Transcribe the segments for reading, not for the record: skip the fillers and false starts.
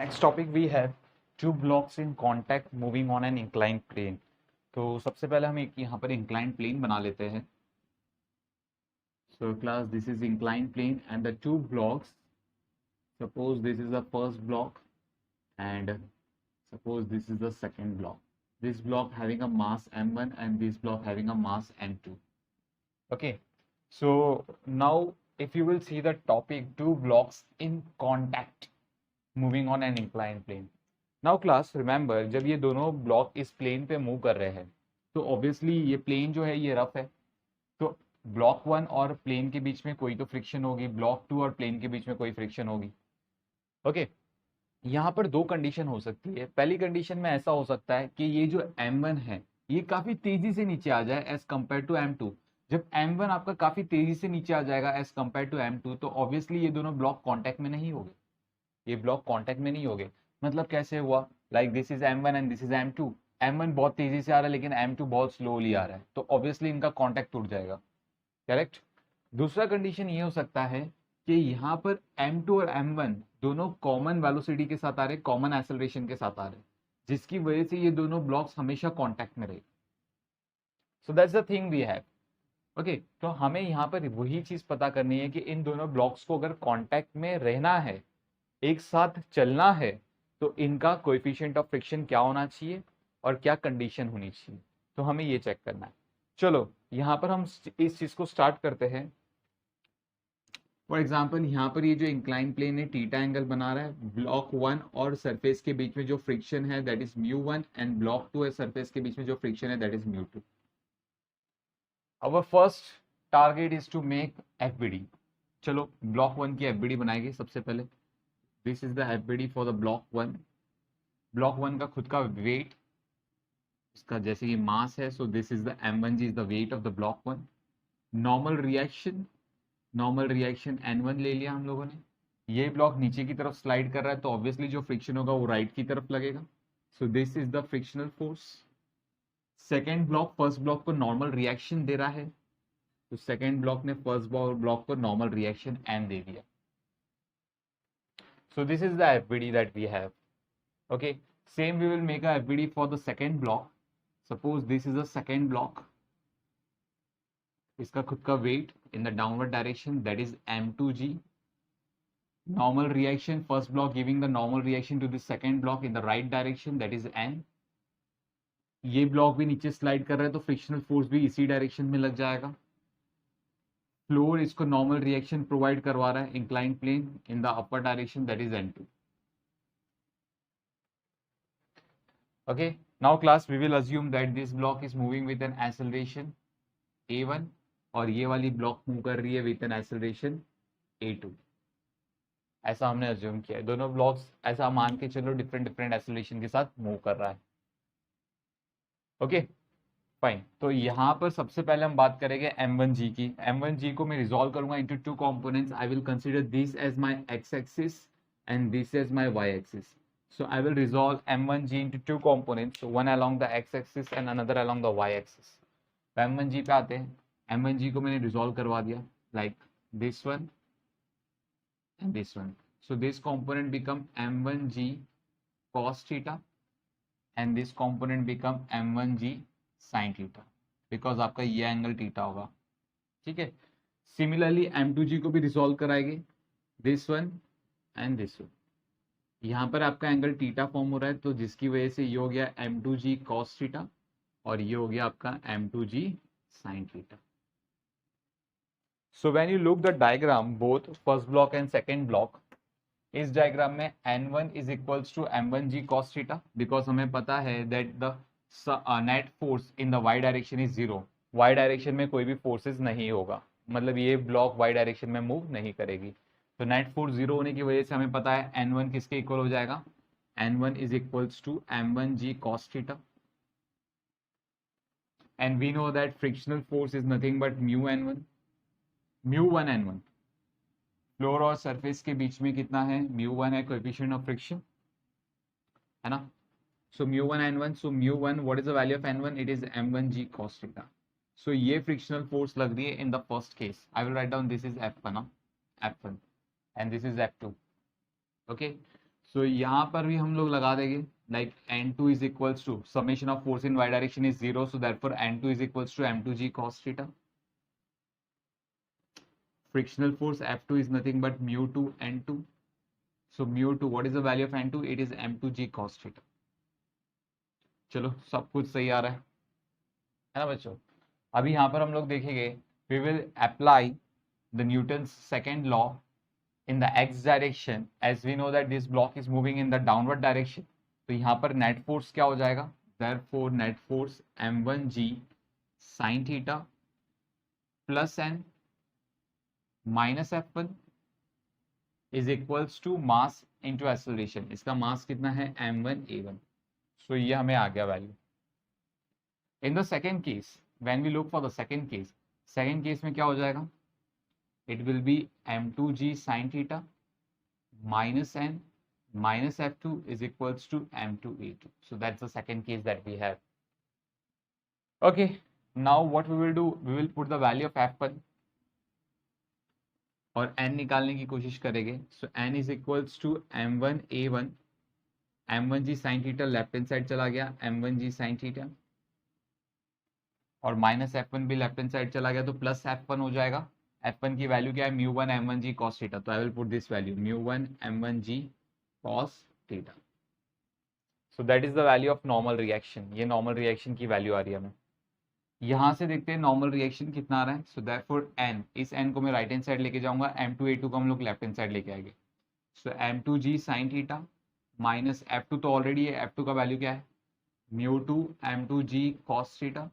Next topic we have two blocks in contact moving on an inclined plane. तो सबसे पहले हम एक यहाँ पर इंक्लाइंड प्लेन बना लेते हैं। So class this is inclined plane and the two blocks, suppose this is the first block and suppose this is the second block. This block having a mass m1 and this block having a mass m2. Okay, so now if you will see the topic, two blocks in contact moving on an inclined plane. Now class remember, जब ये दोनों block इस plane पे move कर रहे हैं तो obviously ये प्लेन जो है ये रफ है, तो ब्लॉक वन और प्लेन के बीच में कोई तो फ्रिक्शन होगी, ब्लॉक टू और प्लेन के बीच में कोई फ्रिक्शन होगी। ओके, यहाँ पर दो कंडीशन हो सकती है। पहली कंडीशन में ऐसा हो सकता है कि ये जो m1 है ये काफी तेजी से नीचे आ जाए एज कंपेयर टू m2। जब m1 आपका काफी तेजी से नीचे आ जाएगा एज कंपेयर टू m2 तो ऑब्वियसली ये दोनों ब्लॉक कांटेक्ट में नहीं होंगे, ये ब्लॉक कांटेक्ट में नहीं होंगे। मतलब कैसे हुआ, like this is m1 and this is m2। m1 बहुत तेजी से आ रहा है लेकिन m2 बहुत स्लोली आ रहा है, तो ऑब्वियसली इनका कांटेक्ट टूट जाएगा। करेक्ट। दूसरा कंडीशन ये हो सकता है कि यहाँ पर m2 और m1 दोनों कॉमन वेलोसिटी के साथ आ रहे, कॉमन एक्सेलरेशन के साथ आ रहे, जिसकी वजह से ये दोनों ब्लॉक्स हमेशा कांटेक्ट में रहे। So that's the thing we have. Okay, तो हमें यहाँ पर वही चीज पता करनी है कि इन दोनों ब्लॉक्स को अगर कांटेक्ट में रहना है, एक साथ चलना है, तो इनका कोएफिशिएंट ऑफ फ्रिक्शन क्या होना चाहिए और क्या कंडीशन होनी चाहिए, तो हमें ये चेक करना है। चलो यहाँ पर हम इस चीज को स्टार्ट करते हैं। फॉर एग्जाम्पल यहाँ पर ये जो इंक्लाइन प्लेन है थीटा एंगल बना रहा है, ब्लॉक वन और सरफेस के बीच में जो फ्रिक्शन है that is μ1 and block two है सरफेस के बीच में जो फ्रिक्शन है that is μ2। Our first target is to make FBD. चलो ब्लॉक वन की एफबीडी बनाएंगे सबसे पहले। This is the FBD for the block one. Block one का खुद का वेट, इसका जैसे कि मास है, so this is the m1g is the weight of the block one. Normal reaction, normal reaction n1 ले लिया हम लोगों ने। ये ब्लॉक नीचे की तरफ स्लाइड कर रहा है तो ऑब्वियसली जो फ्रिक्शन होगा वो राइट की तरफ लगेगा, so this is the frictional force. Second block first block को नॉर्मल रिएक्शन दे रहा है, तो सेकेंड ब्लॉक ने फर्स्ट ब्लॉक को नॉर्मल रिएक्शन n दे दिया। So this is the FBD that we have. Okay, same we will make a FBD for the second block. Suppose this is the second block, इसका खुद का weight in the downward direction that is m2g। normal reaction, first block giving the normal reaction to the second block in the right direction that is n। ये block भी नीचे slide कर रहा है तो फ्रिक्शनल फोर्स भी इसी direction में लग जाएगा। फ्लोर इसको नॉर्मल रिएक्शन प्रोवाइड करवा रहा है inclined plane in the upper direction that is n2। Okay, now class we will assume that this block is moving with an acceleration a1 और ये वाली ब्लॉक मूव कर रही है विद एन एक्सेलरेशन a2। ऐसा हमने अज्यूम किया है, दोनों ब्लॉक्स ऐसा मान के चलो डिफरेंट डिफरेंट एक्सेलरेशन के साथ मूव कर रहा है। ओके फाइन, तो यहाँ पर सबसे पहले हम बात करेंगे m1g की। m1g को मैं रिजॉल्व करूंगा into two components. I will consider this as my x axis and this as my y axis. So I will resolve m1g into two components, one along the x axis and another along the y axis. m1g पे आते हैं, m1g को मैंने resolve करवा दिया like this one and this one. So this component become m1g cos theta and this component become m1g sin theta because आपका ये angle theta होगा। ठीक है, सिमिलरली m2g को भी रिजॉल्व कराएंगे, this one and this one. यहाँ पर आपका एंगल थीटा फॉर्म हो रहा है तो जिसकी वजह से ये हो गया m2g cos थीटा और ये हो गया आपका m2g sin theta. So when you look the diagram, both first block and second block, इस डायग्राम में n1 is equals to m1g cos theta because हमें पता है that the net force in the y direction is zero। y direction में कोई भी forces नहीं होगा, मतलब ये ब्लॉक y डायरेक्शन में मूव नहीं करेगी, तो नेट फोर्स जीरो होने की वजह से हमें पता है n1 किसके इक्वल हो जाएगा, n1 is equals to m1g cos theta and we know that frictional force is nothing but mu n1, mu1 n1। Floor और सरफेस के बीच में कितना है, μ1 है कोएफिशिएंट ऑफ फ्रिक्शन, है ना। So μ1 n1, so μ1 what is the value of n1, it is m1g cos theta. So ये फ्रिक्शनल फोर्स लग रही है in the first case. I will write down this is f1 and this is f2। Okay, so यहाँ पर भी हम लोग लगा देंगे like n2 is equals to summation of force in y direction is 0, so therefore n2 is equals to m2g cos theta. Frictional force F2 is nothing but mu 2 n2. So mu 2, what is the value of n2? It is m2g cos theta. चलो सब कुछ सही आ रहा है ना बच्चों। अभी यहाँ पर हम लोग देखेंगे we will apply the Newton's second law in the x direction as we know that this block is moving in the downward direction. तो यहाँ पर net force क्या हो जाएगा? Therefore net force m1g sin theta plus n minus f1 is equals to mass into acceleration. इसका mass कितना है? m1 a1. So ये हमें आ गया value. In the second case, when we look for the second case में क्या हो जाएगा? It will be m2g sin theta minus n minus f2 is equals to m2 a2. So that's the second case that we have. Okay, now what we will do, we will put the value of f1 और n निकालने की कोशिश करेंगे. So n is equals to m1 a1, m1g sin theta left hand side चला गया, m1g sin theta और minus f1 भी left hand side चला गया तो प्लस f1 हो जाएगा. f1 की वैल्यू क्या है? mu1 m1g cos theta. तो I will put this value mu1 m1g cos theta. So that is the value of normal reaction. ये normal reaction की वैल्यू आ रही है हमें. यहाँ से देखते हैं नॉर्मल रिएक्शन कितना आ रहा है. सो देयरफॉर n, इस n को मैं राइट हैंड साइड लेके जाऊंगा, m2 a2 को हम लोग लेफ्ट हैंड साइड लेके आएंगे. सो m2g sin theta minus f2 तो ऑलरेडी है, f2 का वैल्यू क्या है? mu2 m2g cos theta.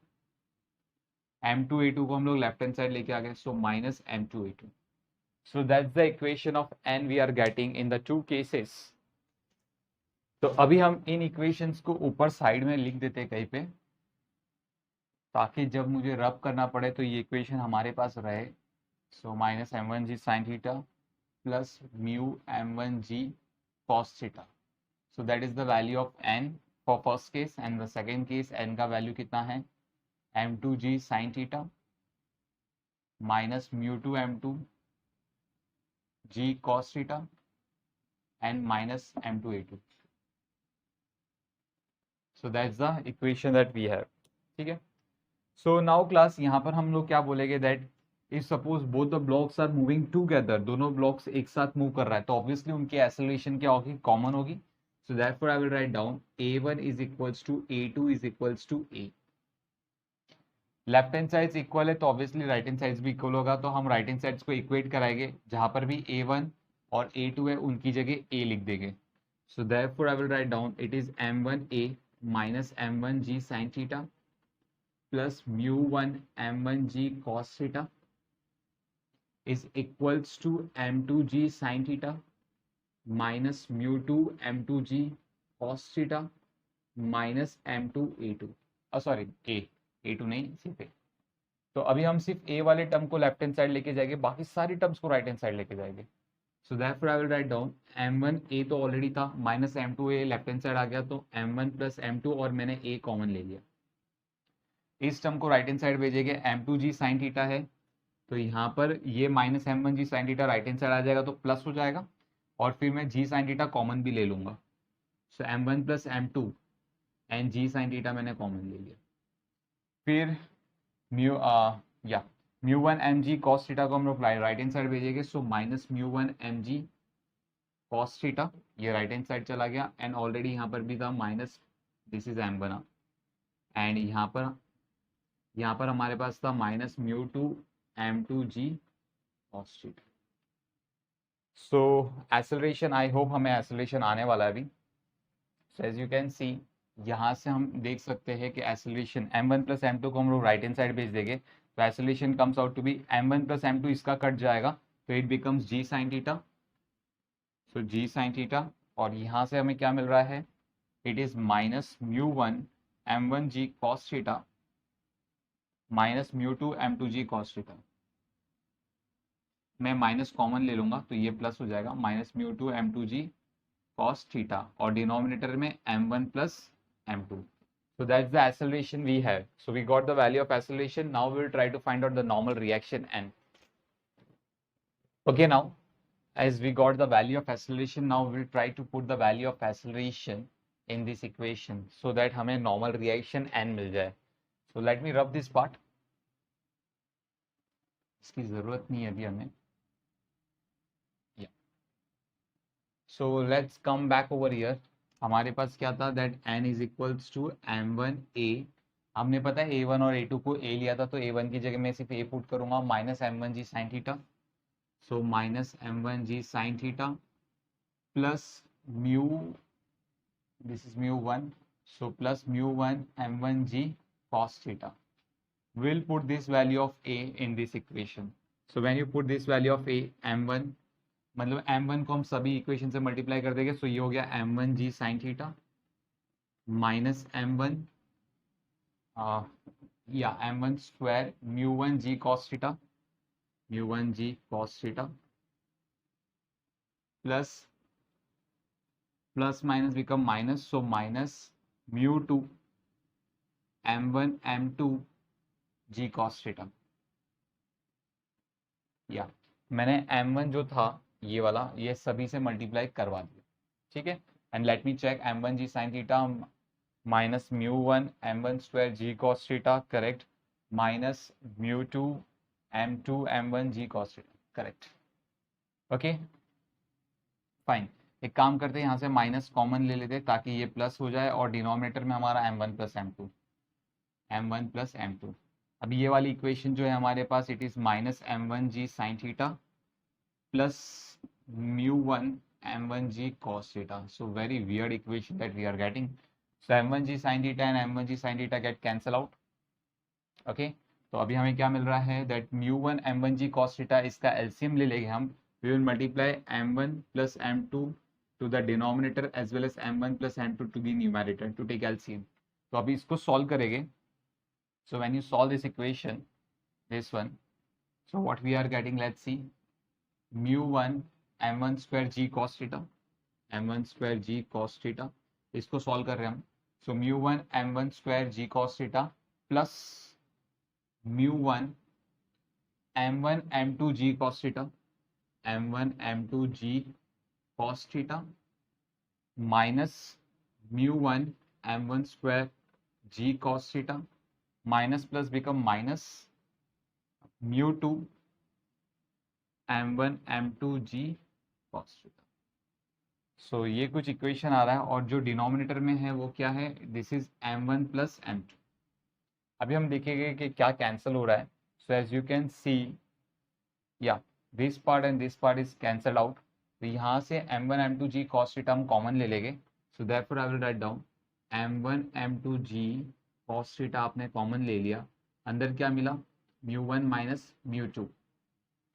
m2 a2 को हम लोग लेफ्ट हैंड साइड लेके आ गए, so minus m2 a2. So that's the equation of n we are getting in the two cases. तो अभी हम इन इक्वेशंस को ऊपर साइड में लिख देते हैं कहीं पे, ताकि जब मुझे रब करना पड़े तो ये इक्वेशन हमारे पास रहे. So minus m1g sin theta plus mu m1g cos theta. So that is the value of n for first case and the second case n का वैल्यू कितना है? m2g sin theta minus mu 2 m2g cos theta and minus m2 a2. So that's the equation that we have. ठीक है. So now class यहाँ पर हम लोग क्या बोलेंगे that if suppose both the blocks are moving together, दोनों blocks एक साथ मूव कर रहा है तो ऑब्वियसली उनकी एक्सेलरेशन क्या होगी? कॉमन होगी. So therefore I will write down a1 is equals to a2 is equals to a. Left hand sides equal है तो ऑब्वियसली राइट हैंड साइड्स भी इक्वल होगा, तो हम राइट हैंड साइड्स को इक्वेट कराएंगे. जहां पर भी a1 और a2 है उनकी जगह a लिख देंगे. सो therefore I will write down it is m1a minus m1g sin theta plus mu1 m1g cos theta is equals to m2g sin theta minus mu2 m2g cos theta minus m2 a2. Sorry a2 नहीं, सिर्फ a. तो अभी हम सिर्फ a वाले term को left hand side लेके जाएंगे, बाकी सारी टर्म्स को राइट हैंड साइड लेके जाएंगे. So therefore I will write down m1a तो ऑलरेडी था, minus m2a left hand side आ गया तो m1 प्लस m2 और मैंने a कॉमन ले लिया. इस टर्म को राइट हैंड साइड भेजेंगे, m2g sin थीटा है तो यहाँ पर ये minus m1g sin theta right hand side आ जाएगा तो प्लस हो जाएगा और फिर मैं g sin थीटा कॉमन भी ले लूंगा. सो m1 plus m2 and g sin theta मैंने कॉमन ले लिया. फिर mu1 mg cos थीटा को हम लोग राइट हैंड साइड भेजेंगे. So minus mu1 mg cos theta, ये राइट हैंड साइड चला गया एंड ऑलरेडी यहाँ पर भी था माइनस, दिस इज m बना एंड यहाँ पर हमारे पास था minus mu2 m2g cos theta. So acceleration, I hope हमें एक्सेलरेशन आने वाला है अभी. So as you can see यहाँ से हम देख सकते हैं कि एक्सेलरेशन m1 प्लस m2 को हम लोग राइट हैंड साइड भेज देंगे तो acceleration comes out to be m1 plus m2, इसका कट जाएगा तो it becomes g sin theta. So g sin theta और यहाँ से हमें क्या मिल रहा है? It is minus mu1 m1g cos theta minus mu2 m2g cos theta. मैं माइनस कॉमन ले लूंगा तो ये प्लस हो जाएगा, minus mu2 m2g cos theta और डिनोमिनेटर में m1 plus m2. So that's the acceleration we have. So we got the value of acceleration. Now we will try to find out the normal reaction n. Okay, now as we got the value of acceleration, now we'll try to put the value of acceleration in this equation so that हमें normal reaction n मिल जाए. So let me rub this part. इसकी जरूरत नहीं है अभी हमें. Yeah. So let's come back over here. हमारे पास क्या था, that n is equals to m1a. हमने पता है a1 और a2 को a लिया था, तो a1 की जगह मैं सिर्फ a पुट करूंगा, minus m1g sin theta. So minus m1g sin theta plus mu, this is mu1, so plus mu1 m1g cos theta. We'll put this value of a in this equation. So when you put this value of a, m1, मतलब m1 को हम सभी equation से multiply कर देंगे, so ये हो गया m1g sin theta minus m1 m1 square mu1g cos theta, mu1g cos theta plus minus become minus, so minus mu2 m1 m2 g cos theta. या मैंने m1 जो था ये वाला, ये सभी से मल्टीप्लाई करवा दिया, ठीक है. And let me check, m1g sin theta minus mu1 m1 square g cos theta, correct, minus mu2 m2 m1 g cos theta, correct. Okay fine. एक काम करते हैं, यहाँ से माइनस कॉमन ले लेते हैं ताकि ये प्लस हो जाए और डिनोमिनेटर में हमारा m1 plus m2, m1 plus m2. अब ये वाली इक्वेशन जो है हमारे पास, it is minus m1g sin theta plus mu1 m1g cos theta. So very weird equation that we are getting. So m1g sin theta and m1g sin theta get cancel out. Okay, तो अभी हमें क्या मिल रहा है, that mu1 m1g cos theta, इसका LCM ले लेंगे हम. We will multiply m1 plus m2 to the denominator as well as m1 plus m2 to the numerator to take LCM. तो अभी इसको solve करेंगे. So when you solve this equation, this one, so what we are getting, let's see, mu1 m1 square g cos theta, m1 square g cos theta, इसको solve कर रहे हैं हम. So mu1 m1 square g cos theta plus mu1 m1 m2 g cos theta, m1 m2 g cos theta minus mu1 m1 square g cos theta minus plus become minus mu2 m1 m2 g cos theta. So ये कुछ equation आ रहा है और जो denominator में है वो क्या है, this is m1 plus m2. अभी हम देखेंगे कि क्या कैंसिल हो रहा है. So as you can see, या this part and this part is cancelled out. तो यहाँ से m1 m2 g cos theta हम कॉमन ले लेंगे. So therefore I will write down m1 m2 g cos theta आपने कॉमन ले लिया. अंदर क्या मिला, mu1 minus mu2,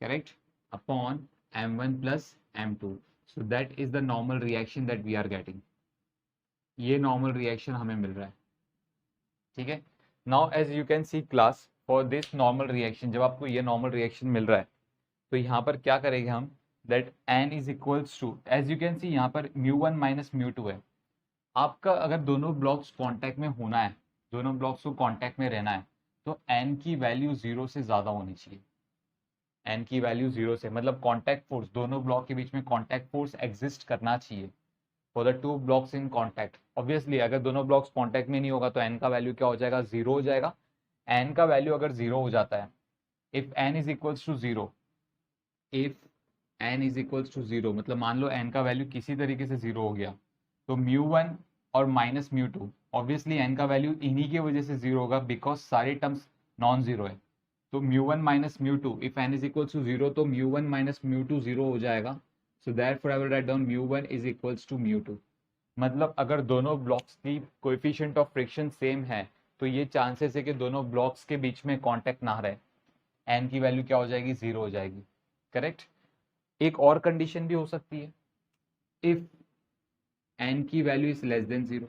correct, upon m1 plus m2. So that is the normal reaction that we are getting. ये normal reaction हमें मिल रहा है, ठीक है. Now as you can see class, for this normal reaction, जब आपको ये नॉर्मल रिएक्शन मिल रहा है तो यहाँ पर क्या करेंगे हम, that n is equals to, as you can see यहाँ पर mu1 माइनस mu2 है. आपका अगर दोनों ब्लॉक्स कांटेक्ट में होना है, दोनों ब्लॉक्स को कांटेक्ट में रहना है, तो n की वैल्यू 0 से ज़्यादा होनी चाहिए. n की वैल्यू 0 से, मतलब कांटेक्ट फोर्स, दोनों ब्लॉक के बीच में कांटेक्ट फोर्स एग्जिस्ट करना चाहिए for the two blocks in contact. Obviously अगर दोनों ब्लॉक्स कांटेक्ट में नहीं होगा तो n का वैल्यू क्या हो जाएगा, 0 हो जाएगा. n का वैल्यू अगर 0 हो जाता है, if n is equals to 0, if n is equals to 0, मतलब मान लो n का वैल्यू किसी तरीके से 0 हो गया, तो mu1 और माइनस mu2, ऑब्वियसली n का वैल्यू इन्हीं की वजह से 0 होगा बिकॉज सारे टर्म्स नॉन जीरो है. तो mu1 minus mu2, if n is equals to 0 तो mu1 माइनस mu2 0 हो जाएगा. So therefore I will write down mu1 is equals to mu2. मतलब अगर दोनों ब्लॉक्स की कोएफिशिएंट ऑफ फ्रिक्शन सेम है तो ये चांसेस है कि दोनों ब्लॉक्स के बीच में कांटेक्ट ना रहे, n की वैल्यू क्या हो जाएगी, 0 हो जाएगी, करेक्ट. एक और कंडीशन भी हो सकती है, इफ n की value is less then 0.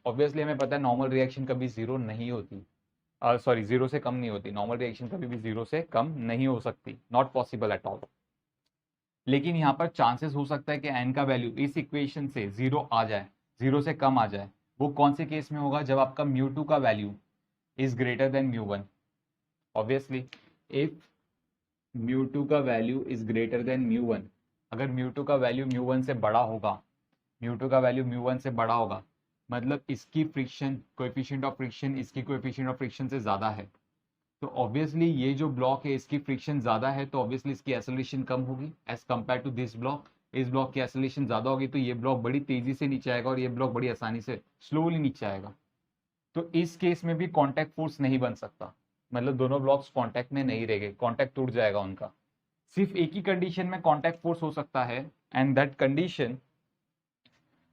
Obviously हमें पता है नॉर्मल रिएक्शन कभी 0 नहीं होती, सॉरी 0 से कम नहीं होती. नॉर्मल रिएक्शन कभी भी 0 से कम नहीं हो सकती, नॉट पॉसिबल एट ऑल. लेकिन यहाँ पर चांसेस हो सकता है कि n का वैल्यू इस इक्वेशन से 0 आ जाए, 0 से कम आ जाए. वो कौन से केस में होगा, जब आपका mu2 का value is greater then mu1. Obviously if mu2 का value is greater then mu1, अगर म्यू2 का वैल्यू म्यू1 से बड़ा होगा, म्यू2 का वैल्यू म्यू1 से बड़ा होगा, मतलब इसकी फ्रिक्शन कोएफिशिएंट ऑफ फ्रिक्शन इसकी कोएफिशिएंट ऑफ फ्रिक्शन से ज़्यादा है, तो ऑब्वियसली ये जो ब्लॉक है इसकी फ्रिक्शन ज़्यादा है, तो ऑब्वियसली इसकी एक्सेलरेशन कम होगी as compare to this block. इस ब्लॉक की एक्सेलरेशन ज़्यादा होगी तो ये ब्लॉक बड़ी तेज़ी से नीचे आएगा और ये ब्लॉक बड़ी आसानी से स्लोली नीचे आएगा। तो इस केस में भी कॉन्टैक्ट फोर्स नहीं बन सकता, मतलब दोनों ब्लॉक्स कॉन्टैक्ट में नहीं रहेंगे, कॉन्टैक्ट टूट जाएगा उनका। सिर्फ एक ही कंडीशन में कॉन्टैक्ट फोर्स हो सकता है, and that condition,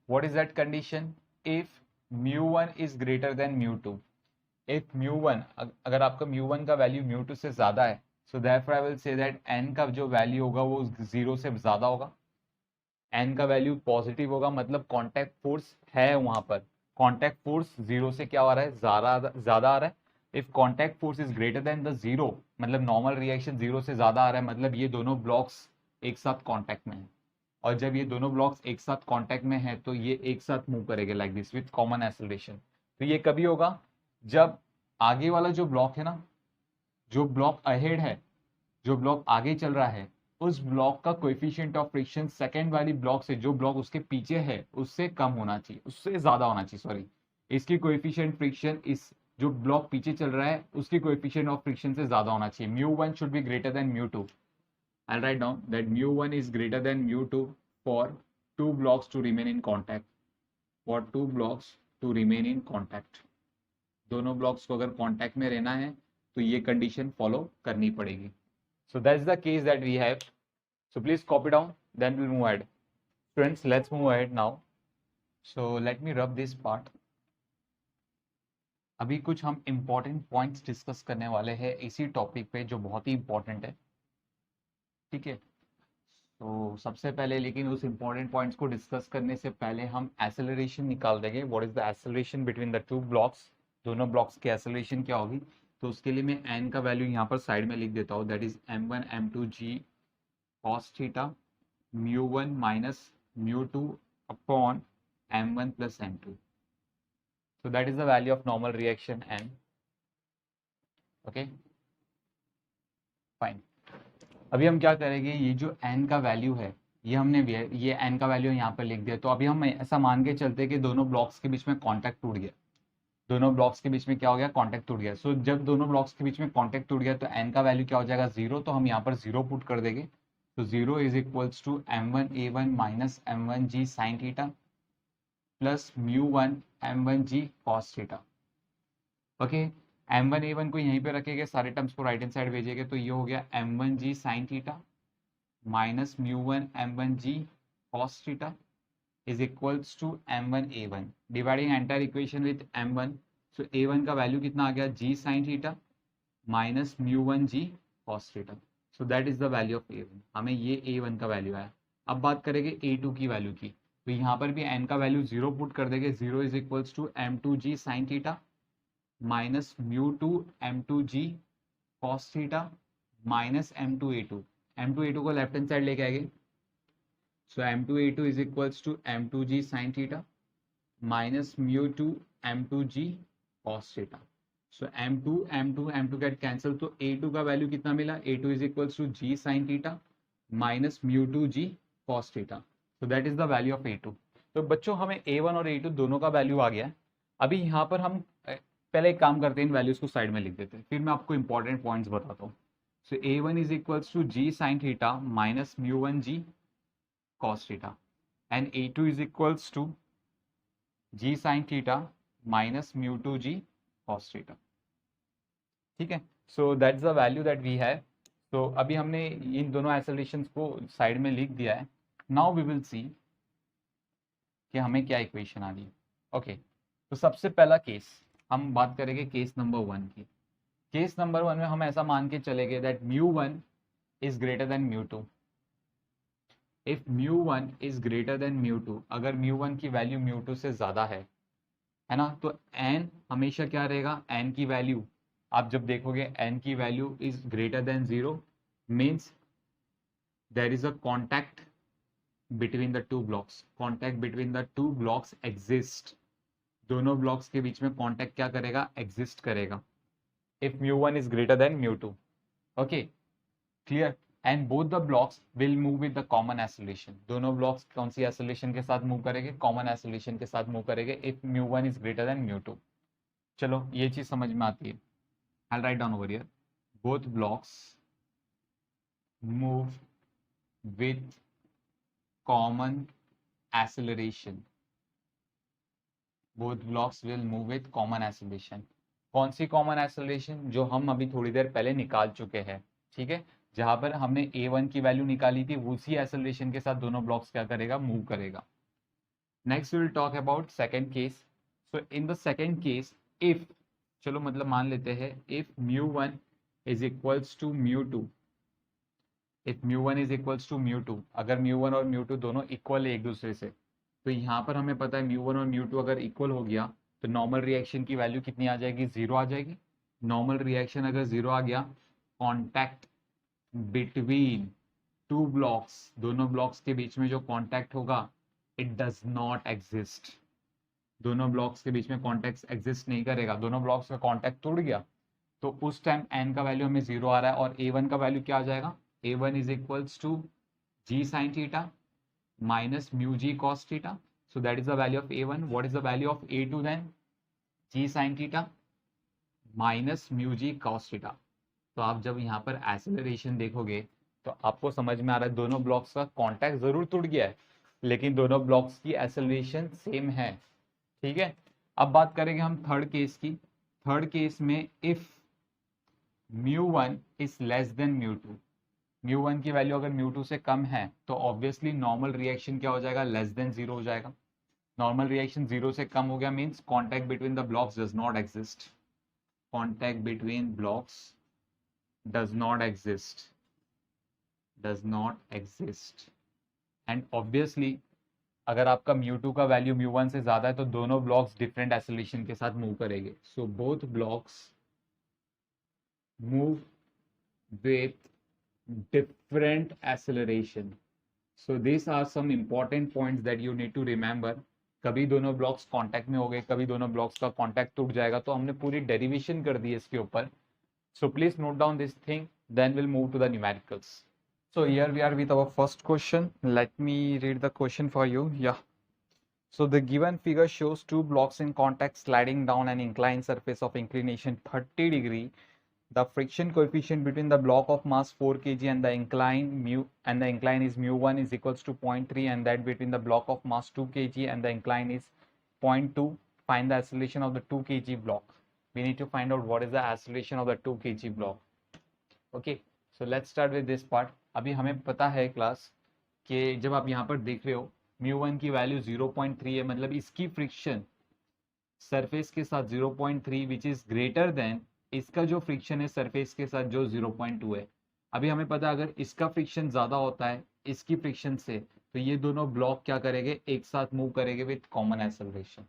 what is that condition? If mu one is greater than mu two. If mu one, अगर आपका म्यू1 का वैल्यू म्यू2 से ज्यादा है, so therefore I will say that N का जो वैल्यू होगा वो 0 से ज्यादा होगा, एन का वैल्यू पॉजिटिव होगा, मतलब कॉन्टैक्ट फोर्स है वहां पर, कॉन्टैक्ट फोर्स 0 से क्या आ रहा है, ज्यादा आ रहा है। If contact force is greater then the 0, मतलब नॉर्मल रिएक्शन 0 से ज्यादा आ रहा है, मतलब ये दोनों ब्लॉक्स एक साथ कॉन्टैक्ट में है, और जब ये दोनों ब्लॉक्स एक साथ कॉन्टैक्ट में है तो ये एक साथ मूव करेंगे like this with common acceleration. तो ये कभी होगा जब आगे वाला जो ब्लॉक है ना, जो ब्लॉक अहेड है, जो ब्लॉक आगे चल रहा है, उस ब्लॉक का कोएफिशिएंट ऑफ फ्रिक्शन सेकंड वाली ब्लॉक से, जो ब्लॉक उसके पीछे है उससे कम होना चाहिए, उससे ज्यादा होना चाहिए, सॉरी। इसकी कोएफिशिएंट फ्रिक्शन इस जो ब्लॉक पीछे चल रहा है उसकी कोएफिशिएंट ऑफ फ्रिक्शन से ज्यादा होना चाहिए। Mu one should be greater than mu two. I'll write down that mu1 is greater than mu2 for two blocks to remain in contact. For two blocks to remain in contact. दोनों blocks को अगर contact में रहना है तो ये condition follow करनी पड़ेगी। So that's the case that we have. So please copy down, then we'll move ahead. Friends, let's move ahead now. So let me rub this part. अभी कुछ हम इम्पोर्टेंट पॉइंट्स डिस्कस करने वाले हैं इसी topic पे जो बहुत ही इम्पोर्टेंट है, ठीक है। तो सबसे पहले लेकिन उस इम्पोर्टेंट पॉइंट्स को डिस्कस करने से पहले हम एक्सेलरेशन निकाल देंगे। What is the acceleration between the two blocks, दोनों ब्लॉक्स की एक्सेलरेशन क्या होगी। तो उसके लिए मैं एन का वैल्यू यहाँ पर साइड में लिख देता हूँ, that is m1 m2 g cos theta mu one minus mu two upon m1 plus m2। so that is the value of normal reaction n. okay fine। अभी हम क्या करेंगे, ये जो n का वैल्यू है ये हमने ये n का वैल्यू यहाँ पर लिख दिया। तो अभी हम ऐसा मान के चलते हैं कि दोनों ब्लॉक्स के बीच में कांटेक्ट टूट गया, दोनों ब्लॉक्स के बीच में क्या हो गया, कांटेक्ट टूट गया। सो जब दोनों ब्लॉक्स के बीच में कांटेक्ट टूट गया तो n का वैल्यू क्या हो जाएगा, 0। तो हम यहाँ पर 0 पुट कर देंगे। तो 0 is equals to m1a1 minus m1g sine theta plus mu one m1g cos theta. Okay, m1a1 को यहीं पे रखेंगे, सारे टर्म्स को राइट हैंड साइड भेजेंगे, तो ये हो गया m1g sine theta minus mu one m1g cos theta is equals to m1a1 dividing entire equation with m1। so a1 का वैल्यू कितना आ गया, g sin theta minus mu one g cos theta. so that is the value of a1। हमें ये a1 का value आया। अब बात करेंगे a2 की वैल्यू की, तो यहाँ पर भी n का वैल्यू 0 पुट कर देंगे। 0 is equals to m2g sin theta minus mu two m2g cos theta minus m2a2। m2a2 को लेफ्ट हैंड साइड लेके आएंगे। so m2a2 is equals to m2g sin theta minus mu2 m2g cos theta। so m2 get cancel, तो a2 का value कितना मिला, a2 is equals to g sin theta minus mu2g cos theta। so that is the value of a2। तो बच्चों हमें a1 और a2 दोनों का वैल्यू आ गया है। अभी यहाँ पर हम पहले एक काम करते हैं, इन वैल्यूज को साइड में लिख देते हैं, फिर मैं आपको इंपॉर्टेंट पॉइंट्स बताता हूँ। so a1 is equals to g sin theta minus mu1g cos theta and a2 is equals to g sin theta minus mu2g cos theta। ठीक है, so that's the value that we have. तो अभी हमने इन दोनों एक्सेलरेशंस को side में लिख दिया है। नाउ वी विल सी कि हमें क्या इक्वेशन आ रही है। ओके, तो सबसे पहला केस हम बात करेंगे केस नंबर 1 की। केस नंबर 1 में हम ऐसा मान के चलेंगे that mu one is greater than mu two. If mu one is greater than mu two, अगर म्यू1 की वैल्यू म्यू2 से ज्यादा है ना, तो n हमेशा क्या रहेगा, n की वैल्यू आप जब देखोगे n की value is greater than 0 means there is a contact between the two blocks. Contact between the two blocks exist, दोनों ब्लॉक्स के बीच में कॉन्टैक्ट क्या करेगा, एग्जिस्ट करेगा। If mu one is greater than mu two. Okay, clear. And both the blocks will move with the common acceleration. दोनों blocks कौन सी एक्सेलरेशन के साथ मूव करेंगे? कॉमन एक्सेलरेशन के साथ मूव करेंगे इफ μ1 इज ग्रेटर देन μ2। चलो ये चीज समझ में आती है। I write down over here, both blocks move with common acceleration. Both blocks will move with common acceleration. कौन सी कॉमन एक्सेलरेशन? जो हम अभी थोड़ी देर पहले निकाल चुके हैं, ठीक है, जहां पर हमने a1 की वैल्यू निकाली थी, उसी एक्सेलरेशन के साथ दोनों ब्लॉक्स क्या करेगा? मूव करेगा। Next we will talk about second case. So in the second case, if, चलो मतलब मान लेते हैं, if μ1 is equals to μ2, if μ1 is equals to μ2, अगर μ1 और μ2 दोनों इक्वल है एक दूसरे से, तो यहाँ पर हमें पता है μ1 और μ2 अगर इक्वल हो गया तो नॉर्मल रिएक्शन की वैल्यू कितनी आ जाएगी? 0 आ जाएगी। नॉर्मल रिएक्शन अगर 0 आ गया, कॉन्टैक्ट बिटवीन टू ब्लॉक्स, दोनों ब्लॉक्स के बीच में जो कॉन्टैक्ट होगा, इट डज नॉट एग्जिस्ट। दोनों ब्लॉक्स के बीच में कॉन्टैक्ट एग्जिस्ट नहीं करेगा। दोनों ब्लॉक्स का कॉन्टैक्ट टूट गया तो उस टाइम n का वैल्यू हमें 0 आ रहा है और a1 का वैल्यू क्या आ जाएगा? a1 is equals to g sin theta minus mu g cos theta. So that is the value of a1. What is the value of a2 then? g sin theta minus mu g cos theta. तो आप जब यहाँ पर acceleration देखोगे तो आपको समझ में आ रहा है दोनों ब्लॉक्स का कांटेक्ट जरूर टूट गया है, लेकिन दोनों ब्लॉक्स की एक्सेलरेशन सेम है। ठीक है, अब बात करेंगे हम थर्ड केस की। थर्ड केस में इफ μ1 इज लेस देन μ2, μ1 की वैल्यू अगर μ2 से कम है तो ऑब्वियसली नॉर्मल रिएक्शन क्या हो जाएगा? लेस देन 0 हो जाएगा। नॉर्मल रिएक्शन 0 से कम हो गया means contact between the blocks does not exist. Contact between blocks does not exist, does not exist. And obviously अगर आपका μ2 का वैल्यू μ1 से ज्यादा है तो दोनों ब्लॉक्स डिफरेंट एक्सेलरेशन के साथ मूव करेंगे। So both blocks move with different acceleration. So these are some important points that you need to remember. कभी दोनों ब्लॉक्स कांटेक्ट में हो गए, कभी दोनों ब्लॉक्स का कांटेक्ट टूट जाएगा, तो हमने पूरी डेरिवेशन कर दी है इसके ऊपर। So please note down this thing, then we'll move to the numericals. So here we are with our first question. Let me read the question for you. Yeah. So the given figure shows two blocks in contact sliding down an inclined surface of inclination 30 degree. The friction coefficient between the block of mass 4 kg and the incline is μ1 is equals to 0.3, and that between the block of mass 2 kg and the incline is 0.2. Find the acceleration of the 2 kg block. We need to find out what is the acceleration of the 2 kg block. Okay, so let's start with this part. अभी हमें पता है class कि जब आप यहाँ पर देख रहे हो μ1 की वैल्यू 0.3 है, मतलब इसकी फ्रिक्शन सरफेस के साथ 0.3 विच इज ग्रेटर देन इसका जो फ्रिक्शन है सरफेस के साथ जो 0.2 है। अभी हमें पता है अगर इसका फ्रिक्शन ज्यादा होता है इसकी फ्रिक्शन से तो ये दोनों ब्लॉक क्या करेंगे? एक साथ मूव करेंगे विथ कॉमन एक्सेलरेशन।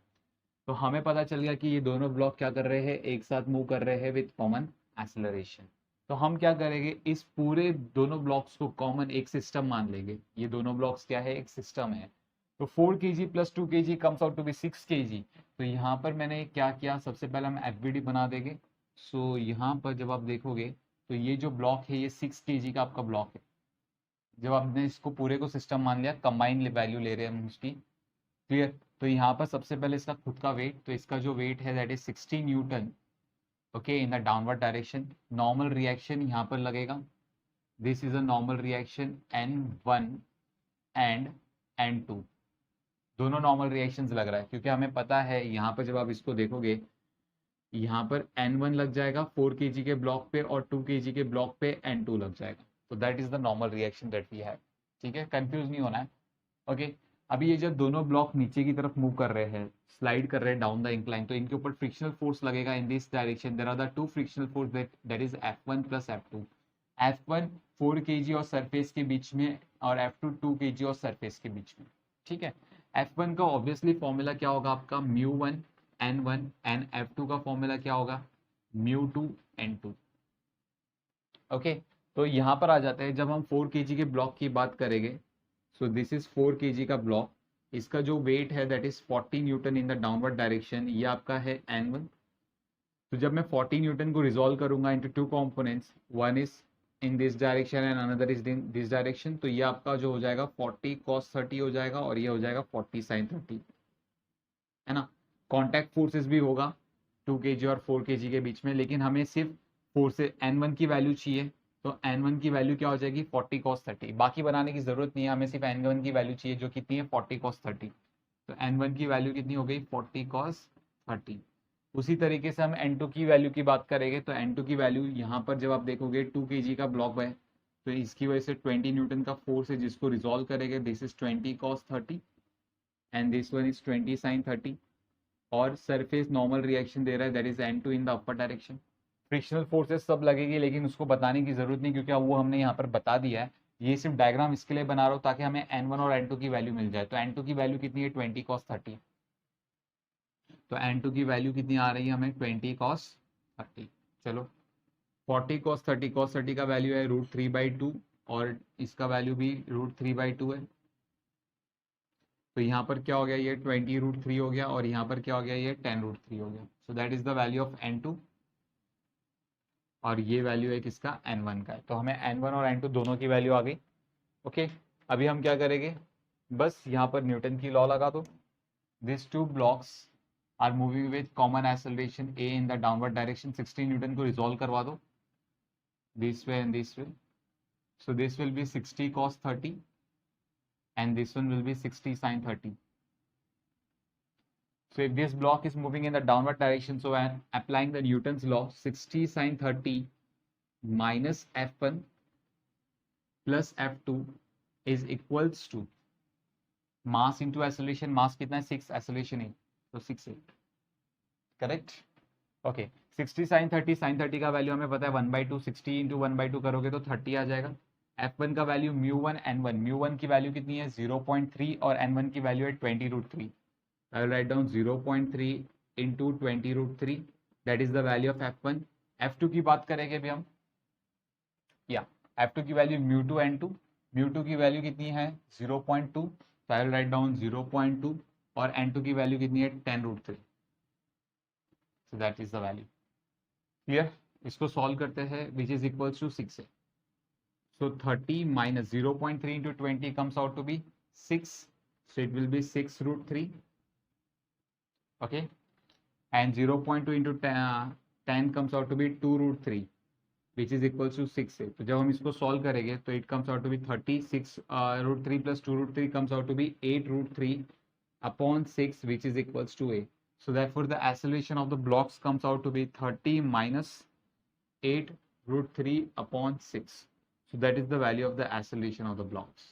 तो हमें पता चल गया कि ये दोनों ब्लॉक क्या कर रहे हैं? एक साथ मूव कर रहे हैं विथ कॉमन एक्सेलरेशन। तो हम क्या करेंगे? इस पूरे दोनों ब्लॉक्स को कॉमन एक सिस्टम मान लेंगे। ये दोनों ब्लॉक्स क्या है? एक सिस्टम है। तो 4 kg plus 2 kg comes out to be 6 kg। तो यहाँ पर मैंने क्या किया? सबसे पहले हम एफबीडी बना देंगे। सो यहाँ पर जब आप देखोगे तो ये जो ब्लॉक है ये 6 kg का आपका ब्लॉक है। जब आपने इसको पूरे को सिस्टम मान लिया, कंबाइन वैल्यू ले रहे हैं हम उसकी, क्लियर? तो यहाँ पर सबसे पहले इसका खुद का वेट, तो इसका जो वेट है that is 60 Newton, okay, in the downward direction. Normal reaction यहाँ पर लगेगा, this is a normal reaction N1 and N2, दोनों नॉर्मल रिएक्शंस लग रहा है क्योंकि हमें पता है यहाँ पर जब आप इसको देखोगे यहाँ पर N1 लग जाएगा 4 kg के ब्लॉक पे और 2 kg के ब्लॉक पे N2 लग जाएगा। तो that is the normal reaction that we have. ठीक है, कंफ्यूज नहीं होना है। ओके, अभी ये जब दोनों ब्लॉक नीचे की तरफ मूव कर रहे हैं, स्लाइड कर रहे हैं डाउन द इंक्लाइन, तो इनके ऊपर फ्रिक्शनल फोर्स लगेगा in this direction. There are the two frictional force that is F1 plus F2। F1 4 kg और सरफेस के बीच में और F2 2 kg और सरफेस के बीच में। ठीक है, F1 का ऑब्वियसली फॉर्मूला क्या होगा आपका? μ1 N1 एंड F2 का फॉर्मूला क्या होगा? μ2 N2। ओके, तो यहाँ पर आ जाते हैं जब हम 4 kg के ब्लॉक की बात करेंगे। सो दिस इज 4 kg का ब्लॉक, इसका जो वेट है that is 40 Newton in the downward direction, ये आपका है N1। तो जब मैं 40 न्यूटन को रिजॉल्व करूंगा into two components, one is in this direction and another is in this direction, तो ये आपका जो हो जाएगा 40 cos 30 हो जाएगा और ये हो जाएगा 40 sin 30, है ना। कॉन्टैक्ट फोर्सेस भी होगा 2 kg और 4 kg के बीच में, लेकिन हमें सिर्फ फोर्सेस N1 की वैल्यू चाहिए, तो N1 की वैल्यू क्या हो जाएगी 40 cos 30, बाकी बनाने की जरूरत नहीं है, हमें सिर्फ N1 की वैल्यू चाहिए जो कितनी है 40 cos 30, तो N1 की वैल्यू कितनी हो गई 40 cos 30। उसी तरीके से हम N2 की वैल्यू की बात करेंगे, तो N2 की वैल्यू यहाँ पर जब आप देखोगे 2 kg का ब्लॉक है, तो इसकी वजह से 20 न्यूटन का फोर्स है जिसको रिजॉल्व करेंगे, this is 20 cos 30 and this one is 20 sin 30, और सरफेस नॉर्मल रिएक्शन दे रहा है that is N2 in the upper direction. Frictional forces सब लगेगी, लेकिन उसको बताने की जरूरत नहीं क्योंकि अब वो हमने यहाँ पर बता दिया है, ये सिर्फ डायग्राम इसके लिए बना रहा हूँ ताकि हमें N1 और N2 की वैल्यू मिल जाए। तो N2 की वैल्यू कितनी है 20 cos 30, तो N2 की वैल्यू कितनी आ रही है हमें 20 cos 30। चलो 40 cos 30 का वैल्यू है √3/2 और इसका वैल्यू भी √3/2 है, तो यहाँ पर क्या हो गया ये 20 √3 हो गया और यहाँ पर क्या हो गया ये 10 √3 हो गया। सो that is the value of N2 और ये वैल्यू है किसका N1 का है, तो हमें N1 और N2 दोनों की वैल्यू आ गई। ओके, अभी हम क्या करेंगे, बस यहाँ पर न्यूटन की लॉ लगा दो। This two blocks are moving with common acceleration a in the downward direction, 60 newton को रिजॉल्व करवा दो this way and this way, so this will be 60 cos 30 and this one will be 60 sin 30. So if this block is moving in the downward direction, so I am applying the Newton's law, 60 sin 30 minus F1 plus F2 is equals to mass into acceleration, mass कितना है 6, acceleration 8, तो 6/8, correct? Okay, 60 sin 30, sin 30 का value हमें पता है 1/2, 60 into 1/2 करोगे तो 30 आ जाएगा। F1 का वैल्यू μ1 N1, μ1 की वैल्यू कितनी है 0.3 और N1 की वैल्यू है 20 √3। I will write down 0.3 into 20 √3, that is the value of F1। F2 की बात करेंगे अभी हम, या F2 की वैल्यू μ2 N2, μ2 की वैल्यू कितनी है 0.2, तो I will write down 0.2 और N2 की वैल्यू कितनी है 10 √3, so that is the value। Clear, इसको सॉल्व करते हैं which is equals to 6 है, so 30 minus 0.3 into 20 comes out to be 6, so it will be 6 √3, okay, and 0.2 into 10 comes out to be 2 √3 which is equals to 6 है, तो जब हम इसको solve करेंगे तो it comes out to be 36 √3 plus 2 √3 comes out to be 8 √3 upon 6 which is equals to a, so therefore the acceleration of the blocks comes out to be 30 minus 8 √3 upon 6, so that is the value of the acceleration of the blocks।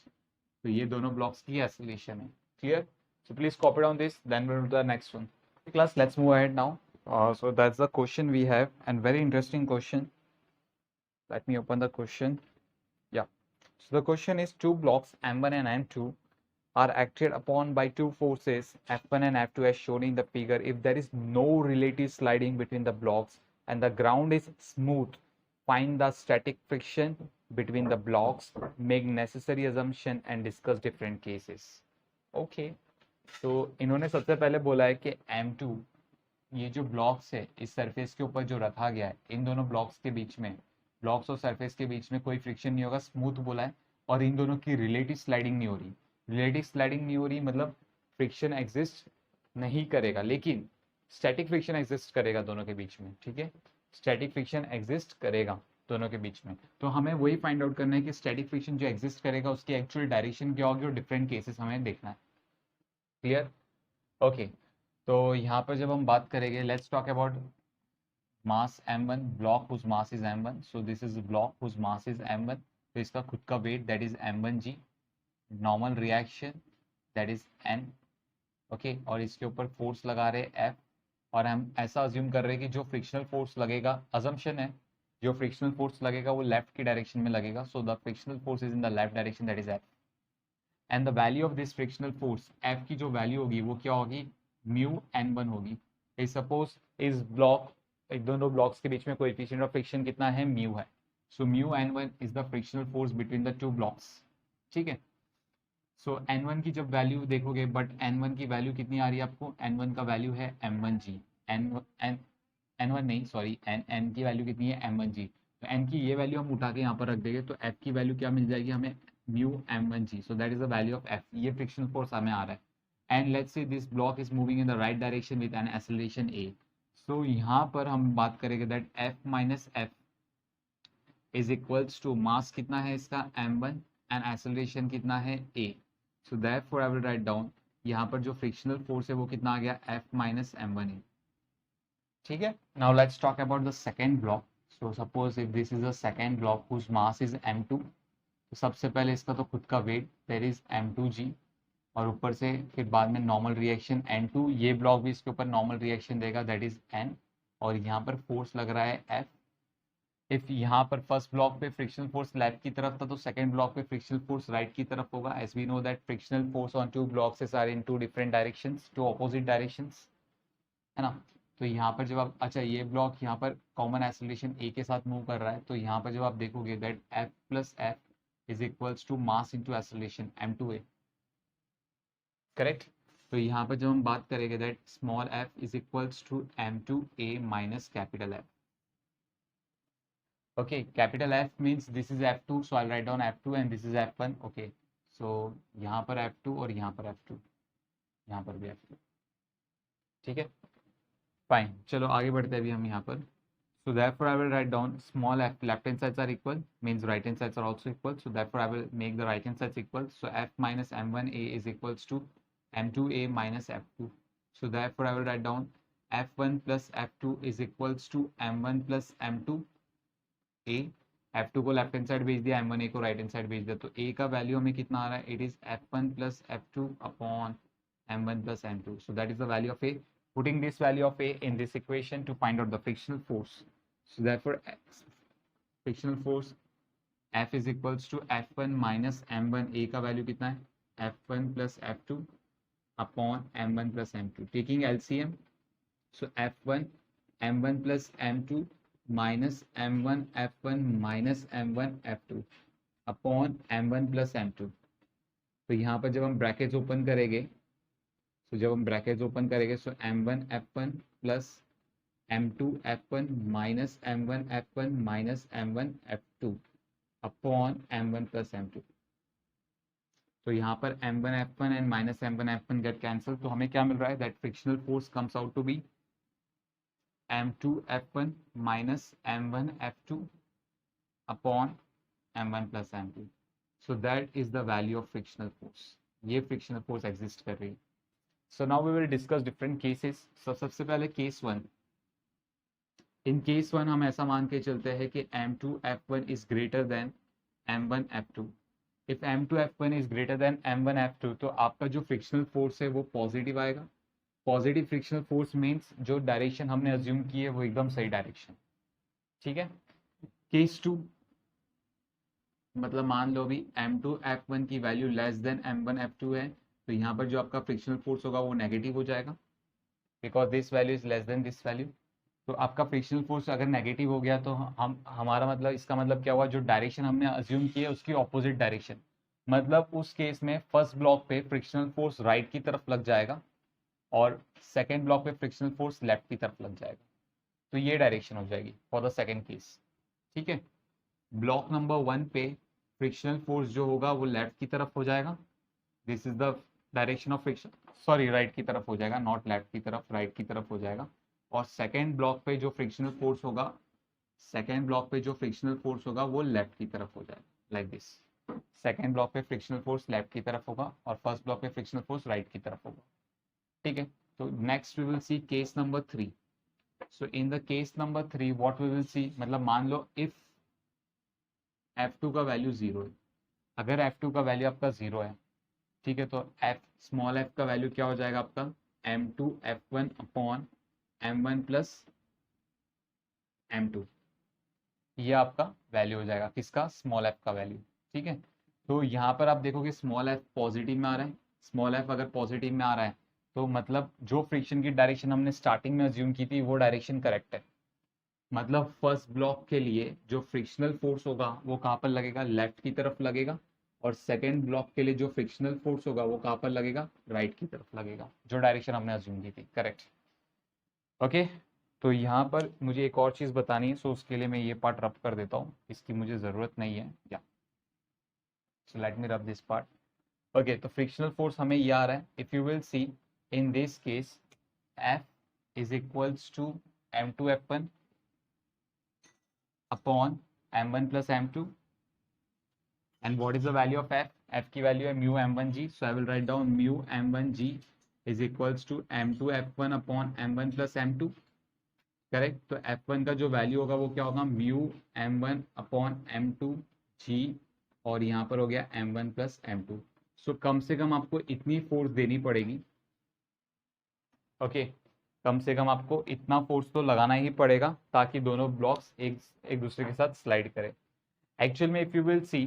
तो ये दोनों blocks की acceleration है, clear? So please copy down this, then we'll do the next one। Class, let's move ahead now। So that's the question we have, and very interesting question। Let me open the question। Yeah, so the question is two blocks M1 and M2 are acted upon by two forces F1 and F2 as shown in the figure. If there is no relative sliding between the blocks and the ground is smooth, find the static friction between the blocks, make necessary assumption and discuss different cases। Okay, तो इन्होंने सबसे पहले बोला है कि M2 ये जो blocks है इस सरफेस के ऊपर जो रखा गया है, इन दोनों ब्लॉक्स के बीच में, ब्लॉक्स और सरफेस के बीच में कोई फ्रिक्शन नहीं होगा, स्मूथ बोला है, और इन दोनों की रिलेटिव स्लाइडिंग नहीं हो रही। रिलेटिव स्लाइडिंग नहीं हो रही मतलब फ्रिक्शन एग्जिस्ट नहीं करेगा, लेकिन स्टैटिक फ्रिक्शन एग्जिस्ट करेगा दोनों के बीच में, ठीक है, स्टैटिक फ्रिक्शन एग्जिस्ट करेगा दोनों के बीच में। तो हमें वही फाइंड आउट करना है कि स्टैटिक फ्रिक्शन जो एग्जिस्ट करेगा उसकी एक्चुअल डायरेक्शन क्या होगी और डिफरेंट केसेस हमें देखना है। क्लियर? ओके, तो यहाँ पर जब हम बात करेंगे, let's talk about mass m1, block whose mass is m1, so this is block whose mass is m1, तो इसका खुद का weight that is m1g, normal reaction that is n, okay, और इसके ऊपर फोर्स लगा रहे f, और हम ऐसा अज्यूम कर रहे हैं कि जो फ्रिक्शनल फोर्स लगेगा, अजम्पशन है, जो फ्रिक्शनल फोर्स लगेगा वो लेफ्ट की डायरेक्शन में लगेगा, so the frictional force is in the left direction that is f, and the value of this frictional force f की जो वैल्यू होगी वो क्या होगी μn1 होगी। सपोज इस ब्लॉक, एक दोनों ब्लॉक्स के बीच में कोएफिशिएंट ऑफ फ्रिक्शन कितना है म्यू है, सो μn1 is the frictional force between the two blocks, ठीक है। सो n1 की जब वैल्यू देखोगे, बट n1 की वैल्यू कितनी आ रही है आपको, n1 का वैल्यू है m1g, n1 नहीं सॉरी n की वैल्यू कितनी है m1g, तो एन की ये वैल्यू हम उठा के यहाँ पर रख देंगे, तो एफ की वैल्यू क्या मिल जाएगी हमें, mu m1g, so that is the value of F, ये फ्रिक्शनल फोर्स हमें आ रहा है। And let's say this block is moving in the right direction with an acceleration a, so यहाँ पर हम बात करेंगे that f minus F is equals to mass कितना है इसका m1 एंड एक्सेलरेशन कितना है a, so therefore I will write down यहाँ पर जो फ्रिक्शनल फोर्स है वो कितना आ गया f माइनस m1a। ठीक है, now let's talk about the second block. So suppose if this is the second block whose mass is m2, तो सबसे पहले इसका तो खुद का वेट देयर इज m2g, और ऊपर से फिर बाद में नॉर्मल रिएक्शन n2, ये ब्लॉक भी इसके ऊपर नॉर्मल रिएक्शन देगा दैट इज n, और यहाँ पर फोर्स लग रहा है f। इफ यहाँ पर फर्स्ट ब्लॉक पे फ्रिक्शनल फोर्स लेफ्ट की तरफ था, तो सेकंड ब्लॉक पे फ्रिक्शनल फोर्स राइट की तरफ होगा, as we know that frictional force on two blocks are in two different directions, two opposite directions, है ना। तो यहाँ पर जब आप, अच्छा ये ब्लॉक यहाँ पर कॉमन एक्सेलरेशन a के साथ मूव कर रहा है, तो यहाँ पर जब आप देखोगे that f plus F is equals to mass into acceleration m2a, correct. तो यहाँ पर जब हम बात करेंगे that small f is equals to m2a minus capital F, okay, capital F means this is F2, so I'll write down F2 and this is F1, okay, so यहाँ पर F2 और यहाँ पर F2, यहाँ पर भी F2, ठीक है, फाइन। चलो आगे बढ़ते हैं अभी हम यहाँ पर। So therefore I will write down small f, left hand sides are equal means right hand sides are also equal, so therefore I will make the right hand sides equal, so f minus m1a is equals to m2a minus f2, so therefore I will write down f1 plus f2 is equals to m1 plus m2a, f2 को left hand side भेज दिया, m1a को right hand side भेज दिया, तो a का value हमें कितना आ रहा है, it is f1 plus f2 upon m1 plus m2, so that is the value of a, putting this value of a in this equation to find out the frictional force, so therefore frictional force F is equals to f1 minus m1, a का value कितना है f1 plus f2 upon m1 plus m2, taking LCM, so f1 m1 plus m2 minus m1 f1 minus m1 f2 upon m1 plus m2, तो यहाँ पर जब हम brackets open करेंगे, तो जब हम ब्रैकेट्स ओपन करेंगे, सो m1 f1 plus m2 f1 minus m1 f1 minus m1 f2 upon m1 plus m2, तो यहाँ पर m1 f1 and minus m1 f1 get cancel, तो हमें क्या मिल रहा है that frictional force comes out to be m2 f1 minus m1 f2 upon m1 plus m2, so that is the value of frictional force, ये frictional force exist कर रही है। So now we will discuss different cases. So सबसे पहले case 1, in case 1 हम ऐसा मान के चलते हैं कि m2 f1 is greater than m1 f2, if m2 f1 is greater than m1 f2, तो आपका जो फ्रिक्शनल फोर्स है वो पॉजिटिव आएगा। पॉजिटिव फ्रिक्शनल फोर्स मीन्स जो डायरेक्शन हमने अज्यूम की है वो एकदम सही डायरेक्शन, ठीक है। केस 2, मतलब मान लो भी m2 f1 की value less than m1 f2 है, तो यहाँ पर जो आपका फ्रिक्शनल फोर्स होगा वो नेगेटिव हो जाएगा, because this value is less then this value. तो आपका फ्रिक्शनल फोर्स अगर नेगेटिव हो गया तो हम हमारा मतलब इसका मतलब क्या हुआ, जो डायरेक्शन हमने अज्यूम की है उसकी ऑपोजिट डायरेक्शन, मतलब उस केस में फर्स्ट ब्लॉक पे फ्रिक्शनल फोर्स राइट की तरफ लग जाएगा और सेकेंड ब्लॉक पे फ्रिक्शनल फोर्स लेफ्ट की तरफ लग जाएगा, तो ये डायरेक्शन हो जाएगी फॉर द सेकेंड केस, ठीक है। ब्लॉक नंबर 1 पे फ्रिक्शनल फोर्स जो होगा वो लेफ्ट की तरफ हो जाएगा, this is the direction of friction, sorry right की तरफ हो जाएगा, नॉट लेफ्ट की तरफ, राइट की तरफ हो जाएगा। और सेकेंड ब्लॉक पे जो फ्रिक्शनल फोर्स होगा, सेकेंड ब्लॉक पे जो फ्रिक्शनल फोर्स होगा वो लेफ्ट की तरफ हो जाएगा, लाइक दिस। सेकेंड ब्लॉक पे फ्रिक्शनल फोर्स लेफ्ट की तरफ होगा और फर्स्ट ब्लॉक पे फ्रिक्शनल फोर्स राइट की तरफ होगा, ठीक है। तो next we will see case number 3। So in the case number 3 what we will see, मतलब मान लो इफ f2 का वैल्यू 0 है, अगर f2 का वैल्यू आपका 0 है, ठीक है, तो f स्मॉल f का वैल्यू क्या हो जाएगा आपका m2 f1 upon m1 plus m2, ये आपका वैल्यू हो जाएगा किसका, स्मॉल f का वैल्यू, ठीक है। तो यहाँ पर आप देखोगे स्मॉल f पॉजिटिव में आ रहा है, स्मॉल f अगर पॉजिटिव में आ रहा है तो मतलब जो फ्रिक्शन की डायरेक्शन हमने स्टार्टिंग में अज्यूम की थी वो डायरेक्शन करेक्ट है, मतलब फर्स्ट ब्लॉक के लिए जो फ्रिक्शनल फोर्स होगा वो कहाँ पर लगेगा, लेफ्ट की तरफ लगेगा, और सेकेंड ब्लॉक के लिए जो फ्रिक्शनल फोर्स होगा वो कहाँ पर लगेगा, राइट की तरफ लगेगा, जो डायरेक्शन हमने अज्यूम की थी, करेक्ट, ओके। तो यहाँ पर मुझे एक और चीज़ बतानी है, सो उसके लिए मैं ये पार्ट रब कर देता हूँ, इसकी मुझे ज़रूरत नहीं है। या so let me rub this part. Okay, तो फ्रिक्शनल फोर्स हमें ये आ रहा है, if you will C in this case F is equals to m2 f1 upon m1 plus m2, and what is the value of F? F की value है mu m1g, so I will write down mu m1g is equals to m2 f1 upon m1 plus m2, correct. तो f1 का जो value होगा वो क्या होगा, mu m1 upon m2 g, और यहाँ पर हो गया m1 plus m2। सो कम से कम आपको इतनी फोर्स देनी पड़ेगी, ओके कम से कम आपको इतना फोर्स तो लगाना ही पड़ेगा ताकि दोनों ब्लॉक्स एक एक दूसरे के साथ स्लाइड करें। एक्चुअल में इफ यू विल सी,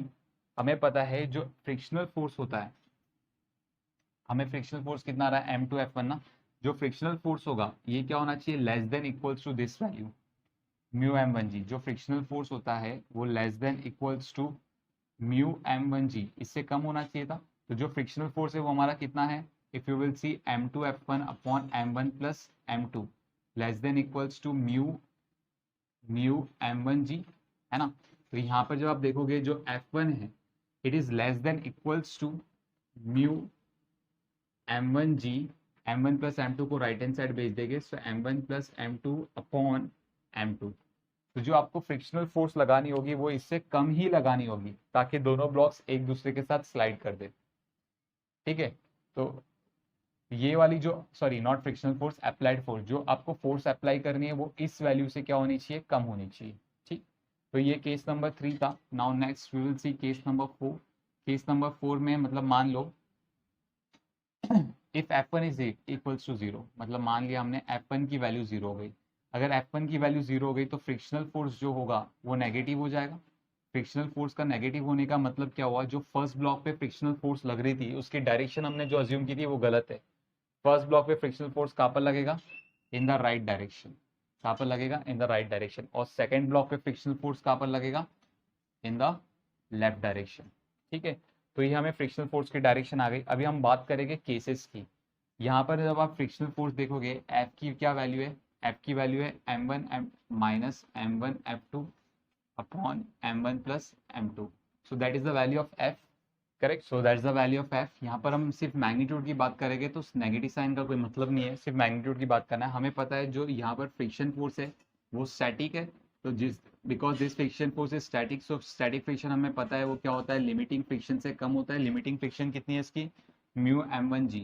हमें पता है जो फ्रिक्शनल फोर्स होता है, हमें फ्रिक्शनल फोर्स कितना आ रहा है m2 f1 ना, जो फ्रिक्शनल फोर्स होगा ये क्या होना चाहिए, less than equals to this value mu m1g। जो फ्रिक्शनल फोर्स होता है वो less than equals to mu m1g, इससे कम होना चाहिए था। तो जो फ्रिक्शनल फोर्स है वो हमारा कितना है, if you will see m2 f1 upon m1 plus m2 less than equals to mu m1g, है ना। तो यहाँ पर जब आप देखोगे जो f1 है it is less than equals to mu m1g, m1 plus m2 को राइट हैंड साइड भेज देंगे, सो m1 plus m2 upon m2। तो जो आपको फ्रिक्शनल फोर्स लगानी होगी वो इससे कम ही लगानी होगी ताकि दोनों ब्लॉक्स एक दूसरे के साथ स्लाइड कर दे, ठीक है। तो ये वाली जो, sorry not frictional force, applied force, जो आपको फोर्स अप्लाई करनी है वो इस वैल्यू से क्या होनी चाहिए, कम होनी चाहिए, ठीक। तो ये केस नंबर 3 था। Now next we will see case number 4। Case number 4 में मतलब मान लो if f1 is equals to 0, मतलब मान लिया हमने f1 की वैल्यू 0 हो गई। अगर f1 की वैल्यू 0 हो गई तो फ्रिक्शनल फोर्स जो होगा वो नेगेटिव हो जाएगा। फ्रिक्शनल फोर्स का नेगेटिव होने का मतलब क्या हुआ, जो फर्स्ट ब्लॉक पे फ्रिक्शनल फोर्स लग रही थी उसकी डायरेक्शन हमने जो अज्यूम की थी वो गलत है। फर्स्ट ब्लॉक पे फ्रिक्शनल फोर्स कहाँ पर लगेगा, इन द राइट डायरेक्शन, कहाँ पर लगेगा, इन द राइट डायरेक्शन। और सेकंड ब्लॉक पे फ्रिक्शनल फोर्स कहाँ पर लगेगा, इन द लेफ्ट डायरेक्शन, ठीक है। तो ये हमें फ्रिक्शनल फोर्स की डायरेक्शन आ गई। अभी हम बात करेंगे केसेस की। यहाँ पर जब आप फ्रिक्शनल फोर्स देखोगे एफ की क्या वैल्यू है, एफ की वैल्यू है m1 minus m1 f2 upon m1 plus m2, so that is the value of F, correct. So that's the value of F. यहाँ पर हम सिर्फ मैग्नीट्यूड की बात करेंगे तो नेगेटिव साइन का कोई मतलब नहीं है, सिर्फ मैग्नीट्यूड की बात करना है। हमें पता है जो यहाँ पर फ्रिक्शन फोर्स है वो स्टैटिक है, तो जिस because this friction force is static, so static friction हमें पता है वो क्या होता है, लिमिटिंग फ्रिक्शन से कम होता है। लिमिटिंग फ्रिक्शन कितनी है इसकी, म्यू m1g,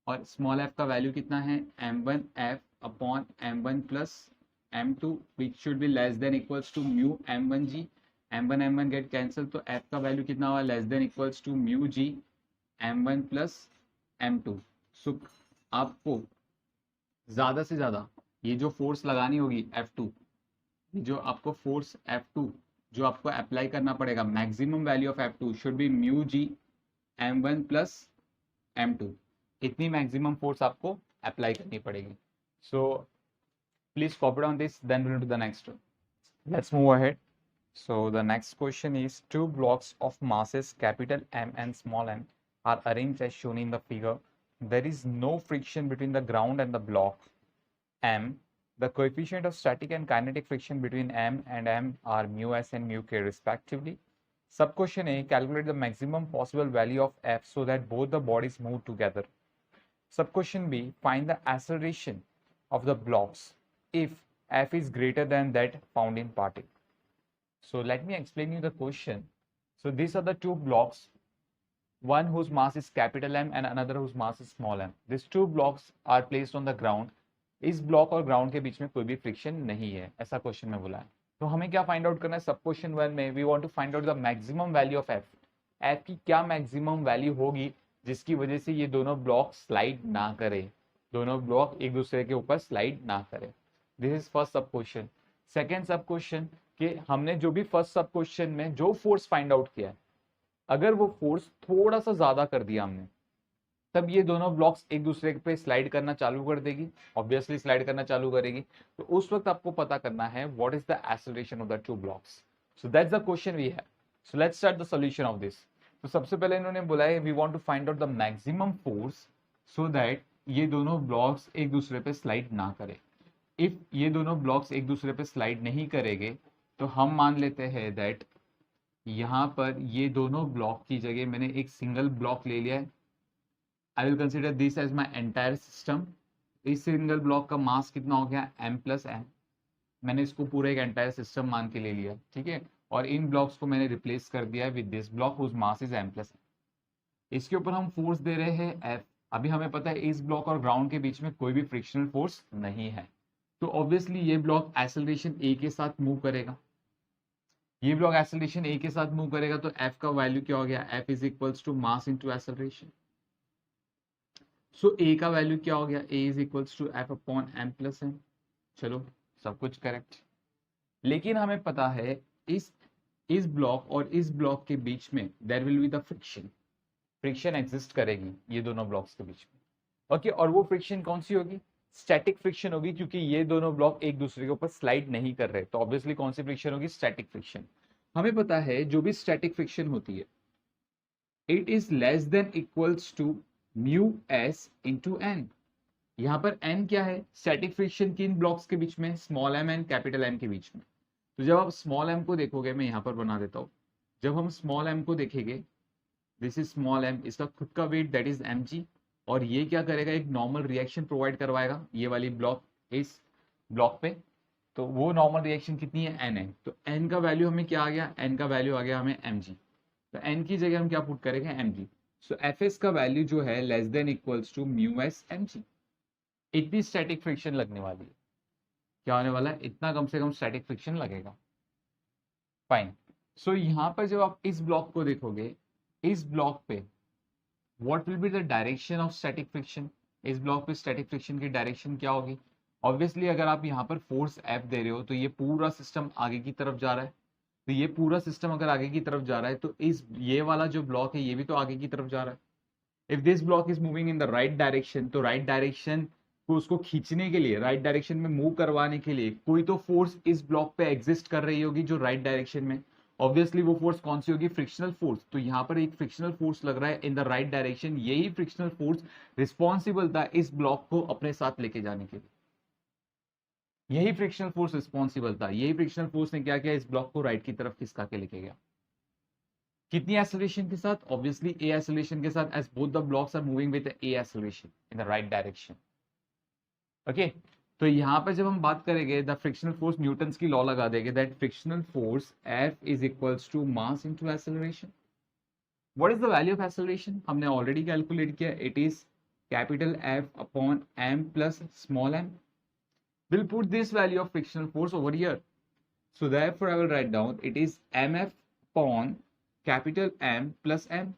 और स्मॉल एफ का वैल्यू कितना है, m1 f upon m1 plus m2 which should be less than equals to mu m1g। m1 m1 get cancel, तो f का वैल्यू कितना हुआ, less than equals to mu g m1 plus m2। So आपको ज्यादा से ज्यादा ये जो फोर्स लगानी होगी f2, जो आपको फोर्स f2 जो आपको अप्लाई करना पड़ेगा, maximum value of f2 should be mu g m1 plus m2। इतनी मैक्सिमम फोर्स आपको अप्लाई करनी पड़ेगी। So please copy down this, then will do the next one. Let's move ahead. So the next question is, two blocks of masses capital M and small m are arranged as shown in the figure. There is no friction between the ground and the block M. The coefficient of static and kinetic friction between M and M are mu s and mu k respectively. Sub question A, calculate the maximum possible value of F so that both the bodies move together. Sub question B, find the acceleration of the blocks if F is greater than that found in part A. So let me explain you the question. So these are the two blocks, one whose mass is capital M and another whose mass is small m. These two blocks are placed on the ground. इस block और ground के बीच में कोई भी friction नहीं है, ऐसा क्वेश्चन में बोला है। तो हमें क्या फाइंड आउट करना है, सब क्वेश्चन 1 में we want to find out the maximum value of F. F की क्या मैक्सिमम वैल्यू होगी जिसकी वजह से ये दोनों ब्लॉक स्लाइड ना करे, दोनों ब्लॉक एक दूसरे के ऊपर स्लाइड ना करे। दिस इज फर्स्ट सब क्वेश्चन। सेकेंड सब क्वेश्चन कि हमने जो भी फर्स्ट सब क्वेश्चन में जो फोर्स फाइंड आउट किया है, अगर वो फोर्स थोड़ा सा ज्यादा कर दिया हमने, तब ये दोनों ब्लॉक्स एक दूसरे पे स्लाइड करना चालू कर देगी, ऑब्वियसली स्लाइड करना चालू करेगी। तो उस वक्त आपको पता करना है what is the acceleration of the two blocks. So that's the question we have. So let's start the solution of this. तो सबसे पहले इन्होंने बोला है we want to find out the maximum force so that ये दोनों blocks एक दूसरे पे स्लाइड ना करे। इफ ये दोनों ब्लॉक्स एक दूसरे पे स्लाइड नहीं करेंगे तो हम मान लेते हैं दैट यहाँ पर ये दोनों ब्लॉक की जगह मैंने एक सिंगल ब्लॉक ले लिया है। I will consider this as my entire system. इस सिंगल ब्लॉक का मास कितना हो गया, m+m। मैंने इसको पूरा एक एंटायर सिस्टम मान के ले लिया, ठीक है। और इन ब्लॉक्स को मैंने रिप्लेस कर दिया है with this block whose mass is m+m। इसके ऊपर हम फोर्स दे रहे हैं F। अभी हमें पता है इस ब्लॉक और ग्राउंड के बीच में कोई भी फ्रिक्शनल फोर्स नहीं है, तो ऑब्वियसली ये ब्लॉक एक्सेलरेशन a के साथ मूव करेगा। ये ब्लॉक एक्सेलरेशन a के साथ मूव करेगा तो F का वैल्यू क्या हो गया, F is equals to mass into acceleration. So a का वैल्यू क्या हो गया, a is equals to F/m+m। चलो सब कुछ करेक्ट। लेकिन हमें पता है इस ब्लॉक और इस ब्लॉक के बीच में there will be the friction exist करेगी ये दोनों ब्लॉक्स के बीच में। ओके, और वो फ्रिक्शन कौन सी होगी, स्टैटिक फ्रिक्शन होगी, क्योंकि ये दोनों ब्लॉक एक दूसरे के ऊपर स्लाइड नहीं कर रहे, तो ऑब्वियसली कौन सी फ्रिक्शन होगी, स्टैटिक फ्रिक्शन। हमें पता है जो भी स्टैटिक फ्रिक्शन होती है it is less than equals to μs into n। यहाँ पर n क्या है, स्टैटिक फ्रिक्शन किन ब्लॉक्स के बीच में, small m and capital M के बीच में। तो जब आप स्मॉल m को देखोगे, मैं यहाँ पर बना देता हूँ, जब हम स्मॉल m को देखेंगे, दिस इज स्मॉल m, इसका खुद का वेट दैट इज mg, और ये क्या करेगा, एक नॉर्मल रिएक्शन प्रोवाइड करवाएगा ये वाली ब्लॉक इस ब्लॉक पे। तो वो नॉर्मल रिएक्शन कितनी है, n है। तो n का वैल्यू हमें क्या आ गया, n का वैल्यू आ गया हमें mg। तो n की जगह हम क्या पुट करेंगे, mg। सो fs का वैल्यू जो है less than equals to μs mg। इतनी स्टैटिक फ्रिक्शन लगने वाली है, क्या होने वाला है, इतना कम से कम स्टैटिक फ्रिक्शन लगेगा। फाइन। सो यहाँ पर जब आप इस ब्लॉक को देखोगे, इस ब्लॉक पे what will be the direction of static friction, इस ब्लॉक पे स्टैटिक फ्रिक्शन की डायरेक्शन क्या होगी। ऑब्वियसली अगर आप यहाँ पर फोर्स F दे रहे हो तो ये पूरा सिस्टम आगे की तरफ जा रहा है। तो ये पूरा सिस्टम अगर आगे की तरफ जा रहा है तो इस ये वाला जो ब्लॉक है ये भी तो आगे की तरफ जा रहा है। If this block is moving in the right direction, तो राइट डायरेक्शन को उसको खींचने के लिए, राइट डायरेक्शन में मूव करवाने के लिए कोई तो फोर्स इस ब्लॉक पे एग्जिस्ट कर रही होगी जो राइट डायरेक्शन में। ऑब्वियसली वो फोर्स कौन सी होगी, फ्रिक्शनल फोर्स। तो यहाँ पर एक फ्रिक्शनल फोर्स लग रहा है इन द राइट डायरेक्शन, यही फ्रिक्शनल फोर्स रिस्पॉन्सिबल था इस ब्लॉक को अपने साथ लेके जाने के लिए। यही फ्रिक्शनल फोर्स रिस्पॉन्सिबल था, यही फ्रिक्शनल फोर्स ने क्या किया, इस ब्लॉक को राइट की तरफ खिसका के लेके गया। कितनी एक्सेलरेशन के साथ, ऑब्वियसली ए एक्सेलरेशन के साथ, as both the blocks are moving with a acceleration in the right direction. Okay, तो यहाँ पर जब हम बात करेंगे द फ्रिक्शनल फोर्स, न्यूटन्स की लॉ लगा देंगे that frictional force F is equals to mass into acceleration. What is the value of acceleration, हमने ऑलरेडी कैलकुलेट किया, it is capital F upon m plus small m। We'll put this value of frictional force over here. So therefore I will write down it is mf upon capital M plus m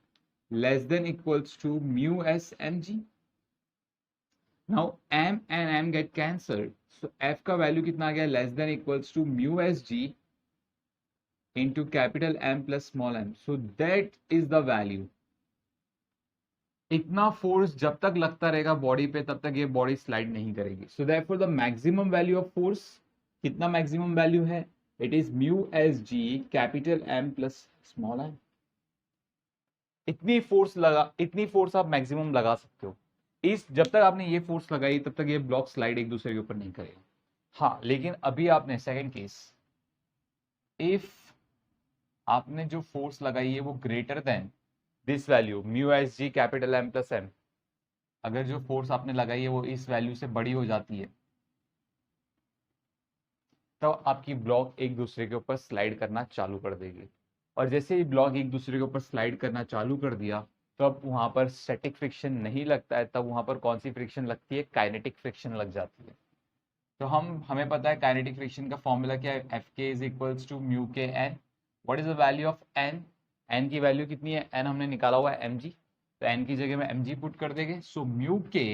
less than equals to mu s mg. Now m and m get cancelled. So f का value कितना आ गया, less than equals to mu s g into capital M plus small m. So that is the value. इतना force जब तक लगता रहेगा body पे तब तक ये बॉडी स्लाइड नहीं करेगी। So therefore the maximum value of force, कितना मैक्सिमम वैल्यू है, it is mu S G capital M plus small m. इतनी फोर्स आप मैक्सिमम लगा सकते हो। इस जब तक आपने ये फोर्स लगाई तब तक ये ब्लॉक स्लाइड एक दूसरे के ऊपर नहीं करेगा। हाँ, लेकिन अभी आपने सेकेंड केस, इफ आपने जो फोर्स लगाई है वो greater than this value mu S G capital M plus M, अगर जो फोर्स आपने लगाई है वो इस वैल्यू से बड़ी हो जाती है, तो आपकी ब्लॉक एक दूसरे के ऊपर स्लाइड करना चालू कर देगी। और जैसे ही ब्लॉक एक दूसरे के ऊपर स्लाइड करना चालू कर दिया तो अब वहां पर स्टैटिक फ्रिक्शन नहीं लगता है, तब वहां पर कौन सी फ्रिक्शन लगती है, काइनेटिक फ्रिक्शन लग जाती है। तो हमें पता है काइनेटिक फ्रिक्शन का फॉर्मूला क्या है, F K is equals to mu K N. What is the value of N, N की वैल्यू कितनी है, एन हमने निकाला हुआ है एम जी, तो एन की जगह में एम जी पुट कर देंगे। So mu K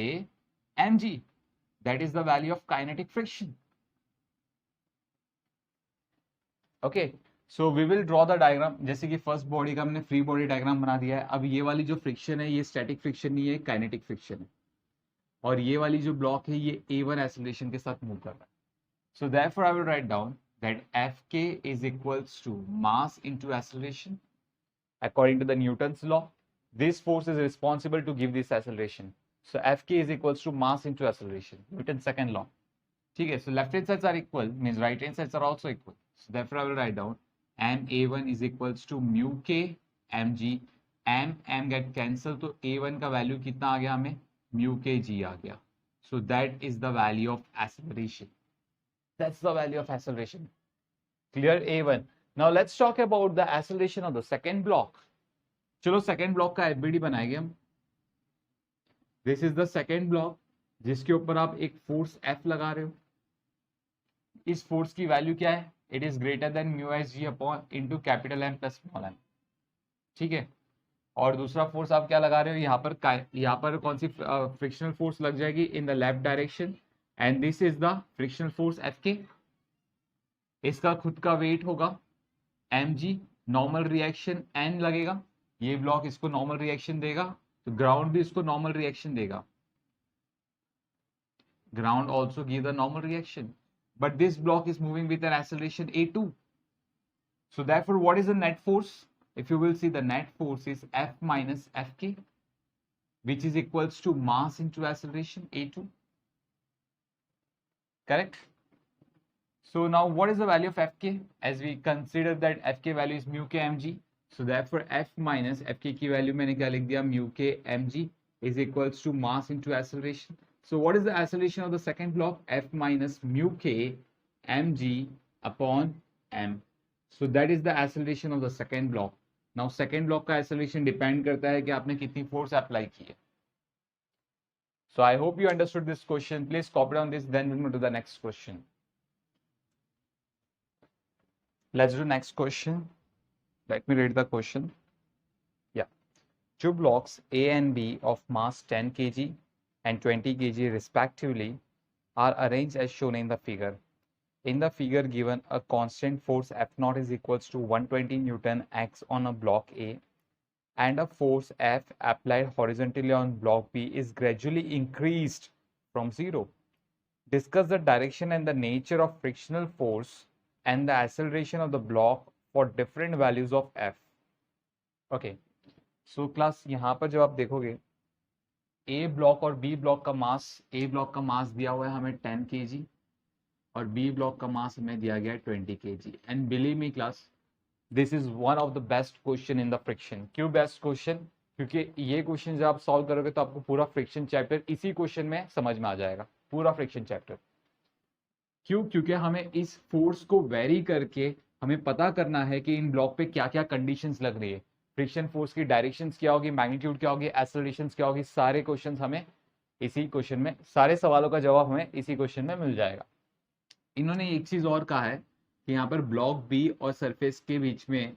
M G, that is the value of kinetic friction. Okay, so we will draw the diagram. जैसे कि फर्स्ट बॉडी का हमने फ्री बॉडी डायग्राम बना दिया है। अब ये वाली जो फ्रिक्शन है ये स्टैटिक फ्रिक्शन नहीं है, काइनेटिक फ्रिक्शन है, और ये वाली जो ब्लॉक है ये A1 एक्सेलरेशन के साथ मूव कर रहा है। So therefore I will write down that Fk is equals to mass into acceleration according to the Newton's law. This force is responsible to give this acceleration. So Fk is equals to mass into acceleration, Newton's second law. ठीक है, so left hand sides are equal means right hand sides are also equal, so therefore I will write down ma1 is equals to mu k mg, m get cancel, तो a1 का value कितना आ गया हमें, mu k g आ गया, so that is the value of acceleration, that's the value of acceleration. Clear a1. Now let's talk about the acceleration of the second block. चलो second block का FBD बनाएंगे हम. This is the second block जिसके ऊपर आप एक force F लगा रहे हो. इस फोर्स की वैल्यू क्या है, it is greater than mu S G upon into capital M plus small m. ठीक है, और दूसरा फोर्स आप क्या लगा रहे हो, यहाँ पर कौन सी फ्रिक्शनल फोर्स लग जाएगी in the left direction, and this is the frictional force F K. इसका खुद का वेट होगा M G, normal reaction N लगेगा, ये ब्लॉक इसको नॉर्मल रिएक्शन देगा, तो ग्राउंड भी इसको नॉर्मल रिएक्शन देगा, ground also give the normal reaction, but this block is moving with an acceleration a2. So therefore what is the net force? If you will see, the net force is F minus Fk, which is equals to mass into acceleration a2. Correct? So now what is the value of Fk? As we consider that Fk value is mu k mg, so therefore F minus Fk की value मैंने क्या लिख दिया, mu k mg is equals to mass into acceleration. So what is the acceleration of the second block? F minus mu k mg upon m. So that is the acceleration of the second block. Now second block का acceleration depend करता है कि आपने कितनी force apply की है. So I hope you understood this question. Please copy down this, then we'll move to the next question. Let's do next question. Let me read the question. Yeah. Two blocks A and B of mass 10 kg and 20 kg respectively are arranged as shown in the figure. In the figure given, a constant force F0 is equals to 120 Newton acts on a block A, and a force F applied horizontally on block B is gradually increased from 0. Discuss the direction and the nature of frictional force and the acceleration of the block for different values of F. Okay, so class यहाँ पर जब आप देखोगे A block और B block का मास, A block का मास दिया हुआ है हमें 10 kg और B ब्लॉक का मास हमें दिया गया है 20 kg. And believe me class, this is one of the best question in the friction. क्यों बेस्ट क्वेश्चन? क्योंकि ये क्वेश्चन जब आप सॉल्व करोगे तो आपको पूरा फ्रिक्शन चैप्टर इसी क्वेश्चन में समझ में आ जाएगा, पूरा फ्रिक्शन चैप्टर. क्यों? क्योंकि हमें इस फोर्स को वेरी करके हमें पता करना है कि इन ब्लॉक पे क्या क्या कंडीशंस लग रही है, फ्रिक्शन फोर्स की डायरेक्शंस क्या होगी, मैग्नीट्यूड क्या होगी, एक्सेलरेशंस क्या होगी, सारे क्वेश्चंस हमें इसी क्वेश्चन में, सारे सवालों का जवाब हमें इसी क्वेश्चन में मिल जाएगा. इन्होंने एक चीज और कहा है कि यहाँ पर ब्लॉक बी और सरफेस के बीच में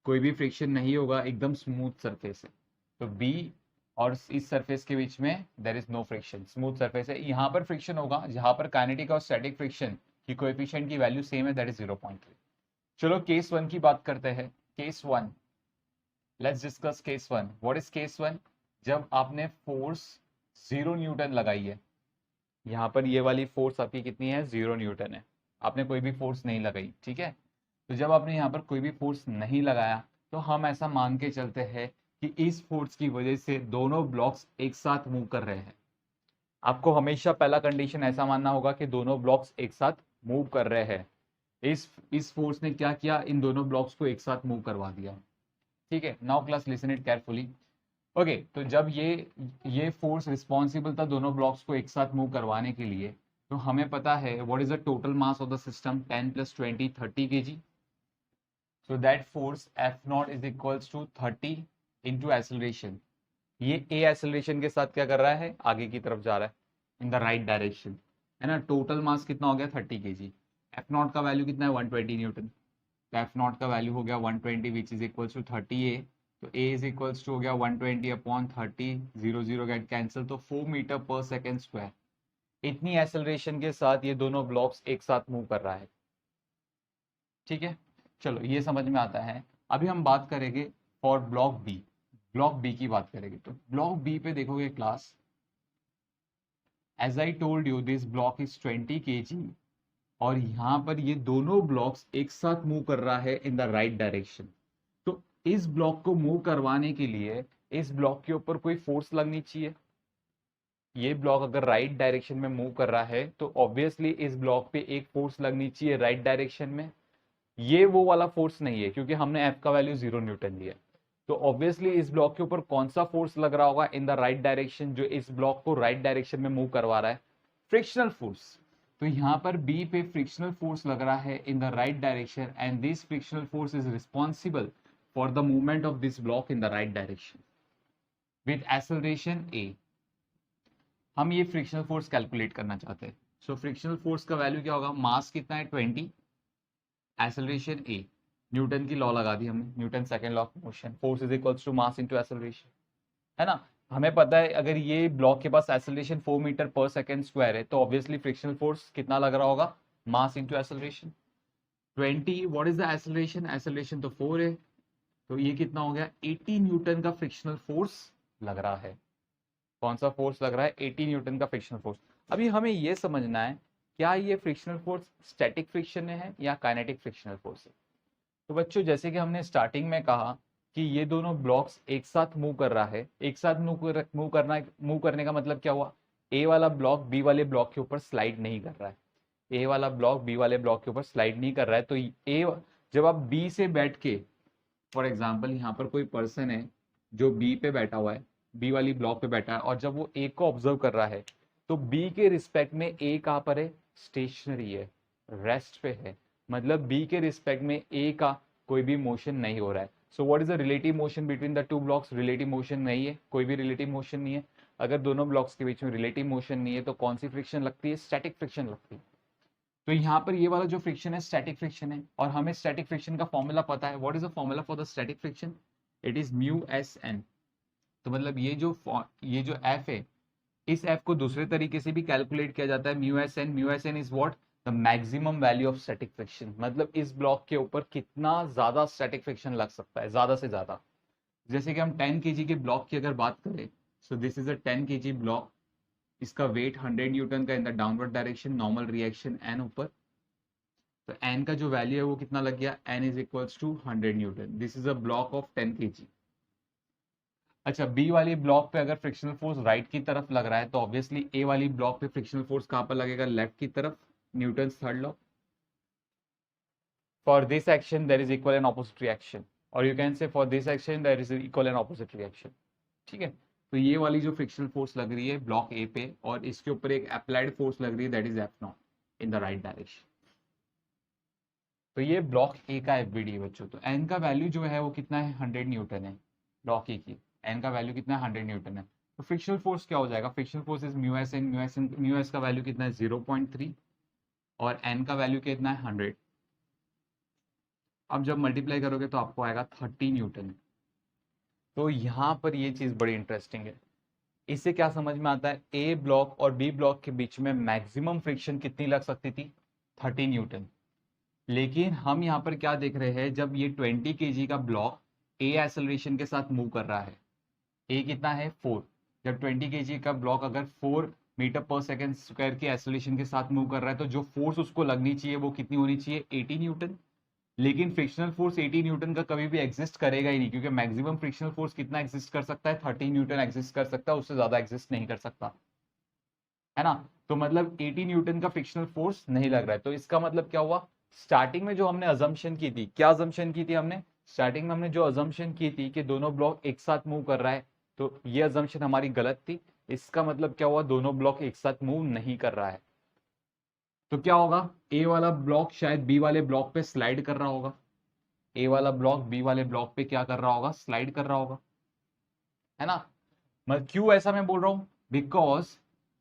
कोई भी फ्रिक्शन नहीं होगा, एकदम स्मूथ सरफेस है. तो बी और इस सरफेस के बीच में there is no friction, smooth surface है. यहाँ पर फ्रिक्शन होगा जहां पर काइनेटिक और स्टैटिक फ्रिक्शन की कोएफिशिएंट की वैल्यू सेम है, दैट इज 0.3. चलो केस 1 की बात करते हैं. Case 1, let's discuss case 1. What is case 1? जब आपने फोर्स 0 न्यूटन लगाई है, यहाँ पर ये वाली फोर्स आपकी कितनी है, 0 न्यूटन है, आपने कोई भी फोर्स नहीं लगाई. ठीक है, तो जब आपने यहाँ पर कोई भी फोर्स नहीं लगाया तो हम ऐसा मान के चलते हैं कि इस फोर्स की वजह से दोनों ब्लॉक्स एक साथ मूव कर रहे हैं. आपको हमेशा पहला कंडीशन ऐसा मानना होगा कि दोनों ब्लॉक्स एक साथ मूव कर रहे हैं. इस फोर्स ने क्या किया, इन दोनों ब्लॉक्स को एक साथ मूव करवा दिया. ठीक है, now class listen it carefully. Okay, तो जब ये फोर्स रिस्पॉन्सिबल था दोनों ब्लॉक्स को एक साथ मूव करवाने के लिए, तो हमें पता है what is the total mass of the system, 10 + 20 30 kg. So that force F0 is equals to 30 into acceleration. ये ए एक्सेलरेशन के साथ क्या कर रहा है, आगे की तरफ जा रहा है इन द राइट डायरेक्शन, है ना. टोटल मास कितना हो गया, 30 kg. F0 का वैल्यू कितना है, 120 न्यूटन. तो F0 का वैल्यू हो गया 120 विच इज इक्वल्स टू 30A. तो A इज इक्वल्स टू हो गया 120 अपॉन 30, 0 गेट कैंसिल, तो 4 मीटर पर सेकेंड स्क्वायर. इतनी एक्सेलरेशन के साथ ये दोनों ब्लॉक्स एक साथ मूव कर रहा है. ठीक है, चलो ये समझ में आता है. अभी हम बात करेंगे for block B. Block B की बात करेंगे तो ब्लॉक बी पे देखोगे class, as I told you this block is 20 kg और यहाँ पर ये दोनों ब्लॉक्स एक साथ मूव कर रहा है इन द राइट डायरेक्शन. तो इस ब्लॉक को मूव करवाने के लिए इस ब्लॉक के ऊपर कोई फोर्स लगनी चाहिए. ये ब्लॉक अगर राइट डायरेक्शन में मूव कर रहा है तो ऑब्वियसली इस ब्लॉक पे एक फोर्स लगनी चाहिए राइट डायरेक्शन में। ये वो वाला फोर्स नहीं है क्योंकि हमने एफ का वैल्यू 0 न्यूटन लिया। तो ऑब्वियसली इस ब्लॉक के ऊपर कौन सा फोर्स लग रहा होगा इन द राइट डायरेक्शन, जो इस ब्लॉक को राइट डायरेक्शन में मूव करवा रहा है? Frictional force. तो यहाँ पर बी पे फ्रिक्शनल फोर्स लग रहा है in the right direction and this frictional force is responsible for the movement of this block in the right direction with acceleration A. हम ये फ्रिक्शनल फोर्स कैलकुलेट करना चाहते हैं। सो फ्रिक्शनल फोर्स का वैल्यू क्या होगा? मास कितना है 20, एक्सेलरेशन ए, न्यूटन की लॉ लगा दी हमने, Newton second law of motion, force is equals to mass into acceleration, है ना। हमें पता है अगर ये ब्लॉक के पास एक्सेलरेशन 4 मीटर पर सेकंड स्क्वायर है तो ऑब्वियसली फ्रिक्शनल फोर्स कितना लग रहा होगा? मास into acceleration. 20 what is the acceleration? Acceleration तो 4 है, तो ये कितना हो गया? 80 न्यूटन का फ्रिक्शनल फोर्स लग रहा है। कौन सा फोर्स लग रहा है? 80 न्यूटन का फ्रिक्शनल फोर्स। अभी हमें ये समझना है क्या ये फ्रिक्शनल फोर्स स्टैटिक फ्रिक्शन में है या काइनेटिक फ्रिक्शनल फोर्स है। तो बच्चों जैसे कि हमने स्टार्टिंग में कहा कि ये दोनों ब्लॉक्स एक साथ मूव कर रहा है, एक साथ मूव करने का मतलब क्या हुआ? ए वाला ब्लॉक बी वाले ब्लॉक के ऊपर स्लाइड नहीं कर रहा है, ए वाला ब्लॉक बी वाले ब्लॉक के ऊपर स्लाइड नहीं कर रहा है। तो ए जब आप बी से बैठ के, फॉर एग्जाम्पल यहाँ पर कोई पर्सन है जो बी पे बैठा हुआ है, बी वाली ब्लॉक पे बैठा है, और जब वो ए को ऑब्जर्व कर रहा है तो बी के रिस्पेक्ट में ए कहाँ पर है? स्टेशनरी है, रेस्ट पे है। मतलब बी के रिस्पेक्ट में ए का कोई भी मोशन नहीं हो रहा है। सो what is the relative motion between the two blocks? Relative motion नहीं है, कोई भी रिलेटिव मोशन नहीं है। अगर दोनों ब्लॉक्स के बीच में रिलेटिव मोशन नहीं है तो कौन सी फ्रिक्शन लगती है? स्टैटिक फ्रिक्शन लगती है। तो यहाँ पर ये वाला जो फ्रिक्शन है स्टैटिक फ्रिक्शन है, और हमें स्टैटिक फ्रिक्शन का फॉर्मूला पता है। What is the formula for the static friction? It is mu S N. तो मतलब ये जो एफ है, इस एफ को दूसरे तरीके से भी कैलकुलेट किया जाता है, mu S N. Mu S N is what? The maximum value of static friction. मतलब इस ब्लॉक के ऊपर कितना ज्यादा स्टैटिक फ्रिक्शन लग सकता है, ज्यादा से ज्यादा। जैसे कि हम 10 केजी के ब्लॉक की अगर बात करें, so this is a 10 KG block, इसका वेट 100 न्यूटन का in the downward direction, normal reaction N ऊपर। तो एन का जो वैल्यू है वो कितना लग गया? N is equals to 100 newton. This is a block of 10 KG. अच्छा, बी वाली ब्लॉक पे अगर फ्रिक्शनल फोर्स राइट की तरफ लग रहा है तो ऑब्वियसली ए वाली ब्लॉक पे फ्रिक्शनल फोर्स कहाँ पर लगेगा? लेफ्ट की तरफ, Newton third law. For this action there is equal and opposite reaction, और you can say for this action there is equal and opposite reaction. ठीक है, तो ये वाली जो फ्रिक्शनल फोर्स लग रही है ब्लॉक ए पे, और इसके ऊपर एक अप्लाइड फोर्स लग रही है that is F not in the right direction. तो ये ब्लॉक ए का एफबीडी बच्चों। तो एन का वैल्यू जो है वो कितना है? 100 न्यूटन है ब्लॉक ए की। एन का वैल्यू कितना है? 100 न्यूटन है। तो फ्रिक्शनल फोर्स क्या हो जाएगा? Frictional force is mu S N. Mu S का वैल्यू कितना है? 0.3, और एन का वैल्यू कितना है? 100। अब जब मल्टीप्लाई करोगे तो आपको आएगा 30 न्यूटन। तो यहाँ पर ये चीज बड़ी इंटरेस्टिंग है। इससे क्या समझ में आता है? ए ब्लॉक और बी ब्लॉक के बीच में मैक्सिमम फ्रिक्शन कितनी लग सकती थी? 30 न्यूटन। लेकिन हम यहाँ पर क्या देख रहे हैं, जब ये 20 केजी का ब्लॉक ए एक्सेलरेशन के साथ मूव कर रहा है, ए कितना है? 4। जब 20 केजी का ब्लॉक अगर 4 मीटर पर सेकेंड स्क्वायर के एक्सेलरेशन के साथ मूव कर रहा है तो जो फोर्स उसको लगनी चाहिए वो कितनी होनी चाहिए? 80 न्यूटन। लेकिन फ्रिक्शनल फोर्स 80 न्यूटन का कभी भी एग्जिस्ट करेगा ही नहीं, क्योंकि मैक्सिमम फ्रिक्शनल फोर्स कितना एग्जिस्ट कर सकता है? 30 न्यूटन एग्जिस्ट कर सकता है, उससे ज्यादा एग्जिस्ट नहीं कर सकता, है ना। तो मतलब 80 न्यूटन का फ्रिक्शनल फोर्स नहीं लग रहा है। तो इसका मतलब क्या हुआ? स्टार्टिंग में जो हमने अजम्पशन की थी, क्या अजम्पशन की थी हमने? स्टार्टिंग में हमने जो अजम्पशन की थी कि दोनों ब्लॉक एक साथ मूव कर रहा है, तो ये अजम्पशन हमारी गलत थी। इसका मतलब क्या हुआ? दोनों ब्लॉक एक साथ मूव नहीं कर रहा है। तो क्या होगा? ए वाला ब्लॉक शायद बी वाले ब्लॉक पे स्लाइड कर रहा होगा। ए वाला ब्लॉक बी वाले ब्लॉक पे क्या कर रहा होगा? स्लाइड कर रहा होगा, है ना। मैं क्यों ऐसा मैं बोल रहा हूं? बिकॉज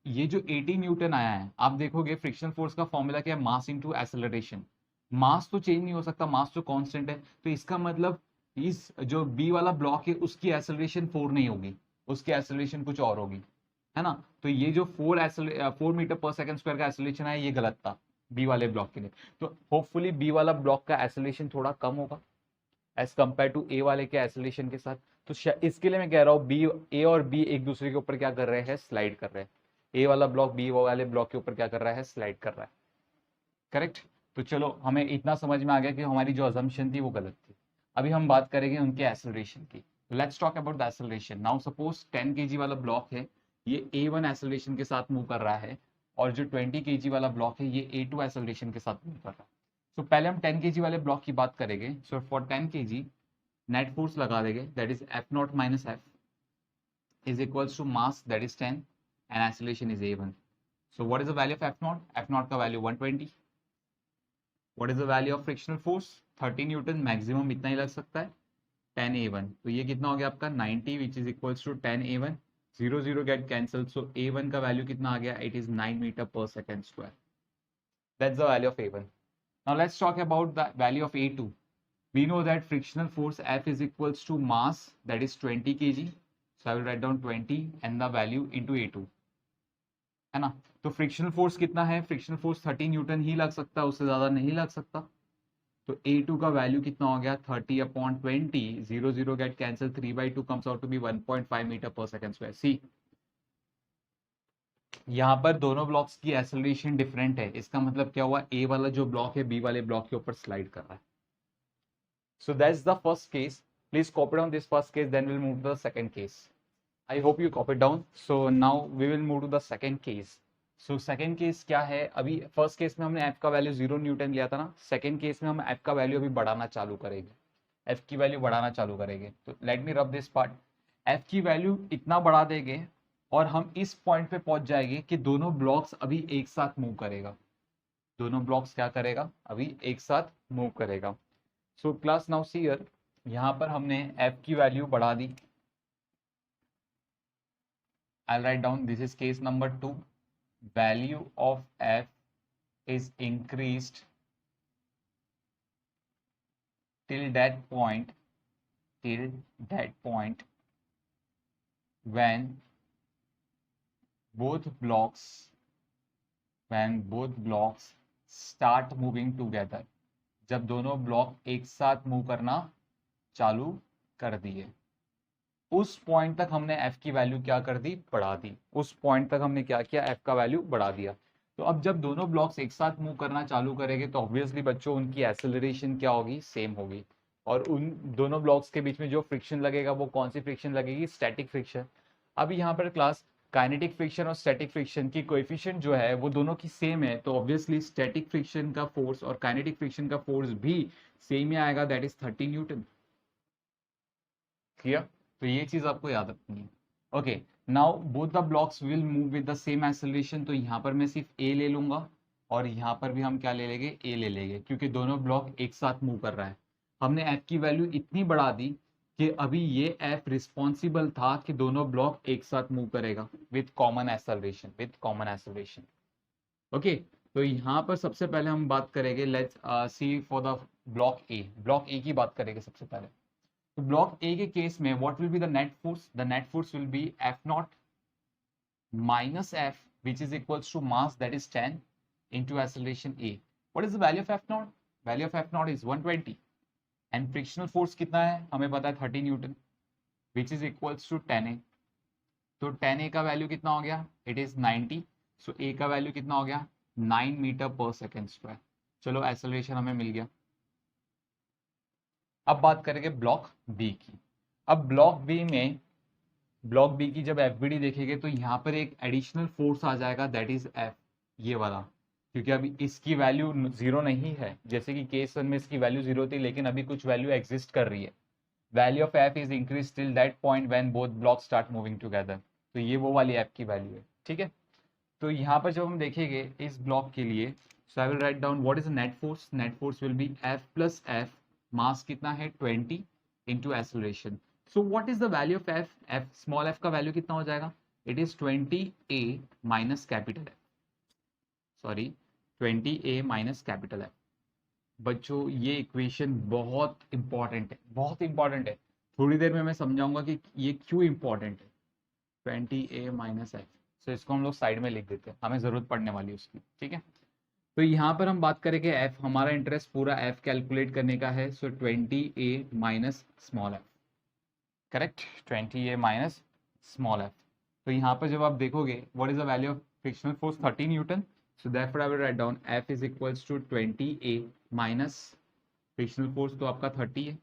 ये जो 80 न्यूटन आया है, आप देखोगे फ्रिक्शन फोर्स का फॉर्मूला क्या है? मास इनटू एक्सेलरेशन। मास तो चेंज नहीं हो सकता, मास तो कांस्टेंट है। तो इसका मतलब इस जो बी वाला ब्लॉक है उसकी एक्सेलरेशन 4 नहीं होगी, उसकी एक्सेलरेशन कुछ और होगी, है ना। तो ये जो 4 मीटर पर सेकंड स्क्वायर का एक्सेलरेशन है ये गलत था बी वाले ब्लॉक के लिए। तो होपफुली बी वाला ब्लॉक का एक्सेलरेशन थोड़ा कम होगा एज कंपेयर टू ए वाले के एक्सेलरेशन के साथ। तो इसके लिए मैं कह रहा हूँ बी, ए और बी एक दूसरे के ऊपर क्या कर रहे हैं? स्लाइड कर रहे हैं। ए वाला ब्लॉक बी वाले ब्लॉक के ऊपर क्या कर रहा है? स्लाइड कर रहा है। करेक्ट। तो चलो हमें इतना समझ में आ गया कि हमारी जो अजम्पशन थी वो गलत थी। अभी हम बात करेंगे उनके एक्सेलरेशन की। Let's talk about the acceleration now. Suppose 10 KG वाला ब्लॉक है, ये A1 एक्सेलरेशन के साथ मूव कर रहा है और जो 20 kg वाला ब्लॉक है ये A2 एक्सेलरेशन के साथ मूव कर रहा है। सो पहले हम 10 kg वाले ब्लॉक की बात करेंगे। So for 10 kg net force लगा देंगे, that is F0 minus F is equals to mass, that is 10, and acceleration is A1. So what is the value of F0? F0 का value 120. What is the value of frictional force? 30 Newton, maximum इतना ही लग सकता है, 10A1. तो ये कितना हो गया आपका 90 which is equals to 10A1. 0 0 get cancelled, so A1 का value कितना आ गया? It is 9 meter per second square. That's the value of A1. Now let's talk about the value of A2. We know that frictional force F is equals to mass, that is 20 kg. So I will write down 20 and the value into A2, है ना। तो frictional force कितना है? Frictional force 30 Newton ही लग सकता है, उससे ज्यादा नहीं लग सकता। तो A2 का वैल्यू कितना हो गया? 30/20, 0 0 get cancel, 3/2 comes out to be 1.5 metre पर सेकंड स्क्वायर। सी यहाँ पर दोनों ब्लॉक्स की एक्सेलरेशन डिफरेंट है, इसका मतलब क्या हुआ? ए वाला जो ब्लॉक है बी वाले ब्लॉक के ऊपर स्लाइड कर रहा है। So that's the first case. Please copy down this first case, then we'll move to the second case. I hope you copied down. So now we will move to the second case. So second case क्या है? अभी first case में हमने f का value 0 Newton लिया था ना, second case में हम f का वैल्यू अभी बढ़ाना चालू करेंगे, f की वैल्यू बढ़ाना चालू करेंगे। तो let me rub this part. f की वैल्यू इतना बढ़ा देंगे और हम इस पॉइंट पे पहुंच जाएंगे कि दोनों ब्लॉक्स अभी एक साथ मूव करेगा। दोनों ब्लॉक्स क्या करेगा? अभी एक साथ मूव करेगा। So class now see here, यहाँ पर हमने f की वैल्यू बढ़ा दी। I'll write down, this is case number 2. Value of f is increased till that point when both blocks start moving together. जब दोनों ब्लॉक एक साथ मूव करना चालू कर दिए, उस पॉइंट तक हमने f की वैल्यू क्या कर दी? बढ़ा दी। उस पॉइंट तक हमने क्या किया? f का वैल्यू बढ़ा दिया। तो अब जब दोनों ब्लॉक्स एक साथ मूव करना चालू करेंगे तो ऑब्वियसली बच्चों उनकी एक्सेलरेशन क्या होगी? सेम होगी। और उन दोनों ब्लॉक्स के बीच में जो फ्रिक्शन लगेगा वो कौन सी फ्रिक्शन लगेगी? Static friction. अभी यहाँ पर क्लास काइनेटिक फ्रिक्शन और स्टैटिक फ्रिक्शन की कोएफिशिएंट जो है वो दोनों की सेम है, तो ऑब्वियसली स्टैटिक फ्रिक्शन का फोर्स और काइनेटिक फ्रिक्शन का फोर्स भी सेम ही आएगा, दैट इज 30 न्यूटन। क्लियर? तो ये चीज आपको याद रखनी है। Okay, now both the blocks will move with the same acceleration. तो यहाँ पर मैं सिर्फ ए ले लूंगा और यहाँ पर भी हम क्या ले लेंगे? ए ले लेंगे, क्योंकि दोनों ब्लॉक एक साथ मूव कर रहा है। हमने एफ की वैल्यू इतनी बढ़ा दी कि अभी ये एफ रिस्पॉन्सिबल था कि दोनों ब्लॉक एक साथ मूव करेगा विथ कॉमन एक्सेलरेशन। ओके, तो यहाँ पर सबसे पहले हम बात करेंगे, let's see for the block ए की बात करेंगे सबसे पहले। तो ब्लॉक ए के केस में what will be the net force? The net force will B F0 minus F, which is equals to mass, that is 10, into acceleration A. What is the value of F0? Value of F0 is 120 and frictional force कितना है? हमें पता है 30 Newton, which is equals to 10A. तो 10A का value कितना हो गया? It is 90. So A का वैल्यू कितना हो गया? 9 मीटर पर सेकेंड स्क्वायर। चलो एक्सेलरेशन हमें मिल गया। अब बात करेंगे ब्लॉक बी की। अब ब्लॉक बी की जब एफबीडी देखेंगे तो यहाँ पर एक एडिशनल फोर्स आ जाएगा, दैट इज एफ, ये वाला, क्योंकि अभी इसकी वैल्यू 0 नहीं है। जैसे कि केस 1 में इसकी वैल्यू 0 थी, लेकिन अभी कुछ वैल्यू एग्जिस्ट कर रही है। Value of F is increase till that point when both block start moving together. तो ये वो वाली एफ की वैल्यू है, ठीक है। तो यहाँ पर जब हम देखेंगे इस ब्लॉक के लिए, so I will write down what is net force. Net force will be F plus F, mass कितना है? 20 into acceleration. So what is the value of F? F small F का वैल्यू कितना हो जाएगा? It is 20A minus capital F, sorry 20A minus capital F. बच्चों ये equation बहुत important है, थोड़ी देर में मैं समझाऊंगा कि ये क्यों इंपॉर्टेंट है। 20A माइनस एफ, सो इसको हम लोग साइड में लिख देते हैं, हमें जरूरत पड़ने वाली है उसकी, ठीक है। तो यहाँ पर हम बात करेंगे एफ, हमारा इंटरेस्ट पूरा एफ कैलकुलेट करने का है। So 20A minus small f, correct, 20A minus small f. तो यहाँ पर जब आप देखोगे what is the value of frictional force? 30 newton. So therefore I will write down F is equals to 20A minus frictional force तो आपका 30 है,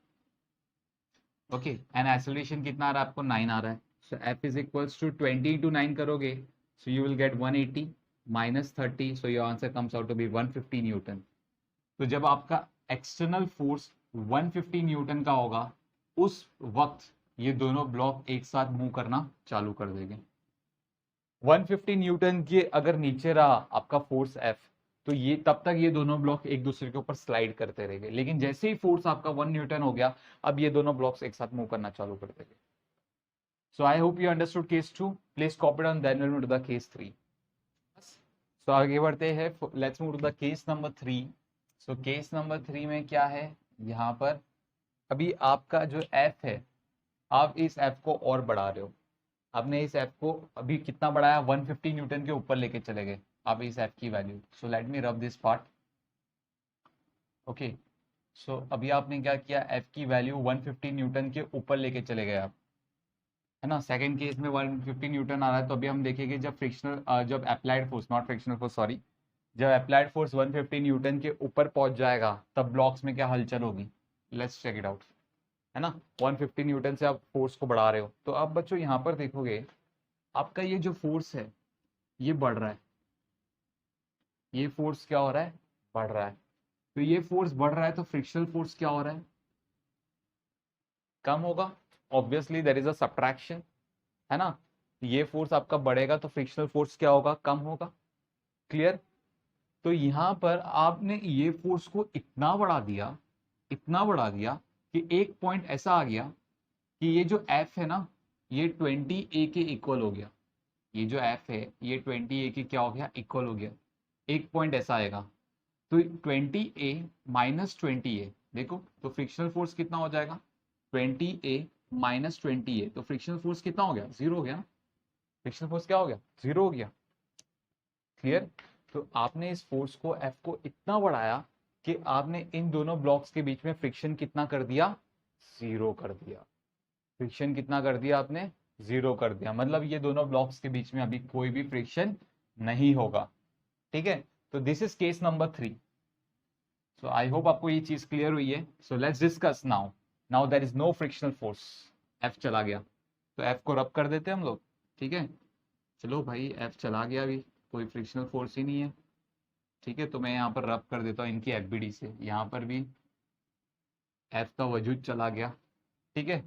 okay, and acceleration कितना आ रहा है आपको? 9 आ रहा है। So F is equals to 20 into 9 करोगे, so you will get 180 minus 30, so your answer comes out to be 150 newton. तो जब आपका एक्सटर्नल फोर्स 150 न्यूटन का होगा, उस वक्त ये दोनों ब्लॉक एक साथ मूव करना चालू कर देंगे। 150 न्यूटन के अगर नीचे रहा आपका फोर्स F, तो ये तब तक ये दोनों ब्लॉक एक दूसरे के ऊपर स्लाइड करते रहेंगे, लेकिन जैसे ही फोर्स आपका 1 न्यूटन हो गया, अब ये दोनों ब्लॉक्स एक साथ मूव करना चालू कर देंगे। So I hope you understood case 2। Please copy down, then will move to the case 3। So आगे बढ़ते हैं, let's move to the case number 3। So case number 3 में क्या है, यहाँ पर अभी आपका जो F है, आप इस F को और बढ़ा रहे हो। आपने इस F को अभी कितना बढ़ाया, 150 न्यूटन के ऊपर लेके चले गए आप इस F की value. So let me rub this part. Okay, सो अभी आपने क्या किया, F की वैल्यू 150 न्यूटन के ऊपर लेके चले गए आप, है ना। सेकंड केस में 150 न्यूटन आ रहा है, तो अभी हम देखेंगे जब फ्रिक्शनल जब applied force, not frictional force, sorry, जब अप्लाइड फोर्स 150 न्यूटन के ऊपर पहुंच जाएगा, तब ब्लॉक्स में क्या हलचल होगी। लेट्स चेक इट आउट, है ना। 150 न्यूटन से आप फोर्स को बढ़ा रहे हो, तो आप बच्चों यहाँ पर देखोगे आपका ये जो फोर्स है ये बढ़ रहा है, ये फोर्स क्या हो रहा है, बढ़ रहा है। तो ये फोर्स बढ़ रहा है, तो फ्रिक्शनल फोर्स क्या हो रहा है, कम होगा। Obviously there is a subtraction, है ना। ये फोर्स आपका बढ़ेगा तो फ्रिक्शनल फोर्स क्या होगा, कम होगा। क्लियर। तो यहाँ पर आपने ये फोर्स को इतना बढ़ा दिया, इतना बढ़ा दिया कि एक पॉइंट ऐसा आ गया कि ये जो F है ना, ये 20A के इक्वल हो गया। ये जो F है ये 20A के क्या हो गया, इक्वल हो गया। एक पॉइंट ऐसा आएगा, तो 20A माइनस 20A, देखो तो फ्रिक्शनल फोर्स कितना हो जाएगा, 20A माइनस 20A, तो फ्रिक्शनल फोर्स कितना हो गया, जीरो हो गया ना। फ्रिक्शनल फोर्स क्या हो गया, जीरो हो गया। क्लियर। तो आपने इस फोर्स को F को इतना बढ़ाया कि आपने इन दोनों ब्लॉक्स के बीच में फ्रिक्शन कितना कर दिया, जीरो कर दिया। फ्रिक्शन कितना कर दिया आपने, जीरो कर दिया। मतलब ये दोनों ब्लॉक्स के बीच में अभी कोई भी फ्रिक्शन नहीं होगा। ठीक है, तो this is case number 3। So I hope आपको ये चीज क्लियर हुई है। So let's discuss now. Now there is no frictional force, F चला गया, तो F को रब कर देते हैं हम लोग। ठीक है, चलो भाई F चला गया, अभी कोई फ्रिक्शनल फोर्स ही नहीं है। ठीक है, तो मैं यहाँ पर रब कर देता हूँ इनकी FBD से, यहाँ पर भी F का वजूद चला गया। ठीक है,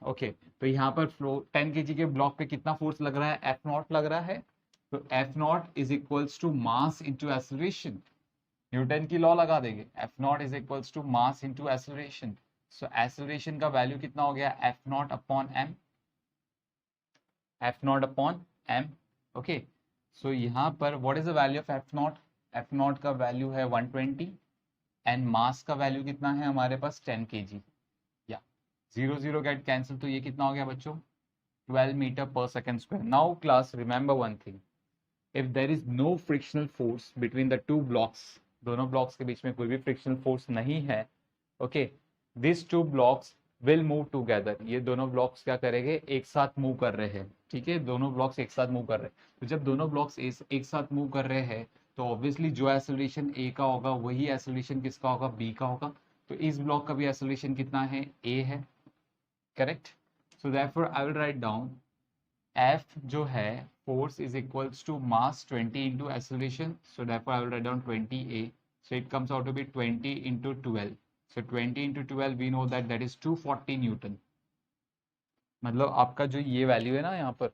ओके। तो यहाँ पर फ्लो 10 kg के ब्लॉक पे कितना फोर्स लग रहा है, F नॉट लग रहा है। तो F not is equals to mass into acceleration. Newton की लॉ लगा देंगे, F not is equals to mass into acceleration. So acceleration का वैल्यू कितना हो गया, F not upon M, F not upon M। Okay, so यहाँ पर what is the value of F not, F not का value है 120 and mass का value कितना है हमारे पास 10 kg। या 0 0 गेट कैंसिल, तो ये कितना हो गया बच्चों, 12 मीटर पर second square. Now class remember one thing, if there is no frictional force between the two blocks, दोनों ब्लॉक्स के बीच में कोई भी फ्रिक्शनल फोर्स नहीं है, okay, this two blocks will move together. ये दोनों ब्लॉक्स क्या करेंगे, एक साथ मूव कर रहे हैं। ठीक है, दोनों ब्लॉक्स एक साथ मूव कर रहे हैं। तो जब दोनों ब्लॉक्स एक साथ मूव कर रहे हैं, तो ऑब्वियसली जो एक्सेलरेशन A का होगा वही एक्सेलरेशन किसका होगा, B का होगा। तो इस ब्लॉक का भी एक्सेलरेशन कितना है, A है। Correct. So therefore I will write down F जो है force is equals to mass 20 into acceleration. So therefore I will write down 20A। So it comes out to be 20 into 12. So 20 into 12 we know that is 240 Newton. मतलब आपका जो ये value है ना यहाँ पर,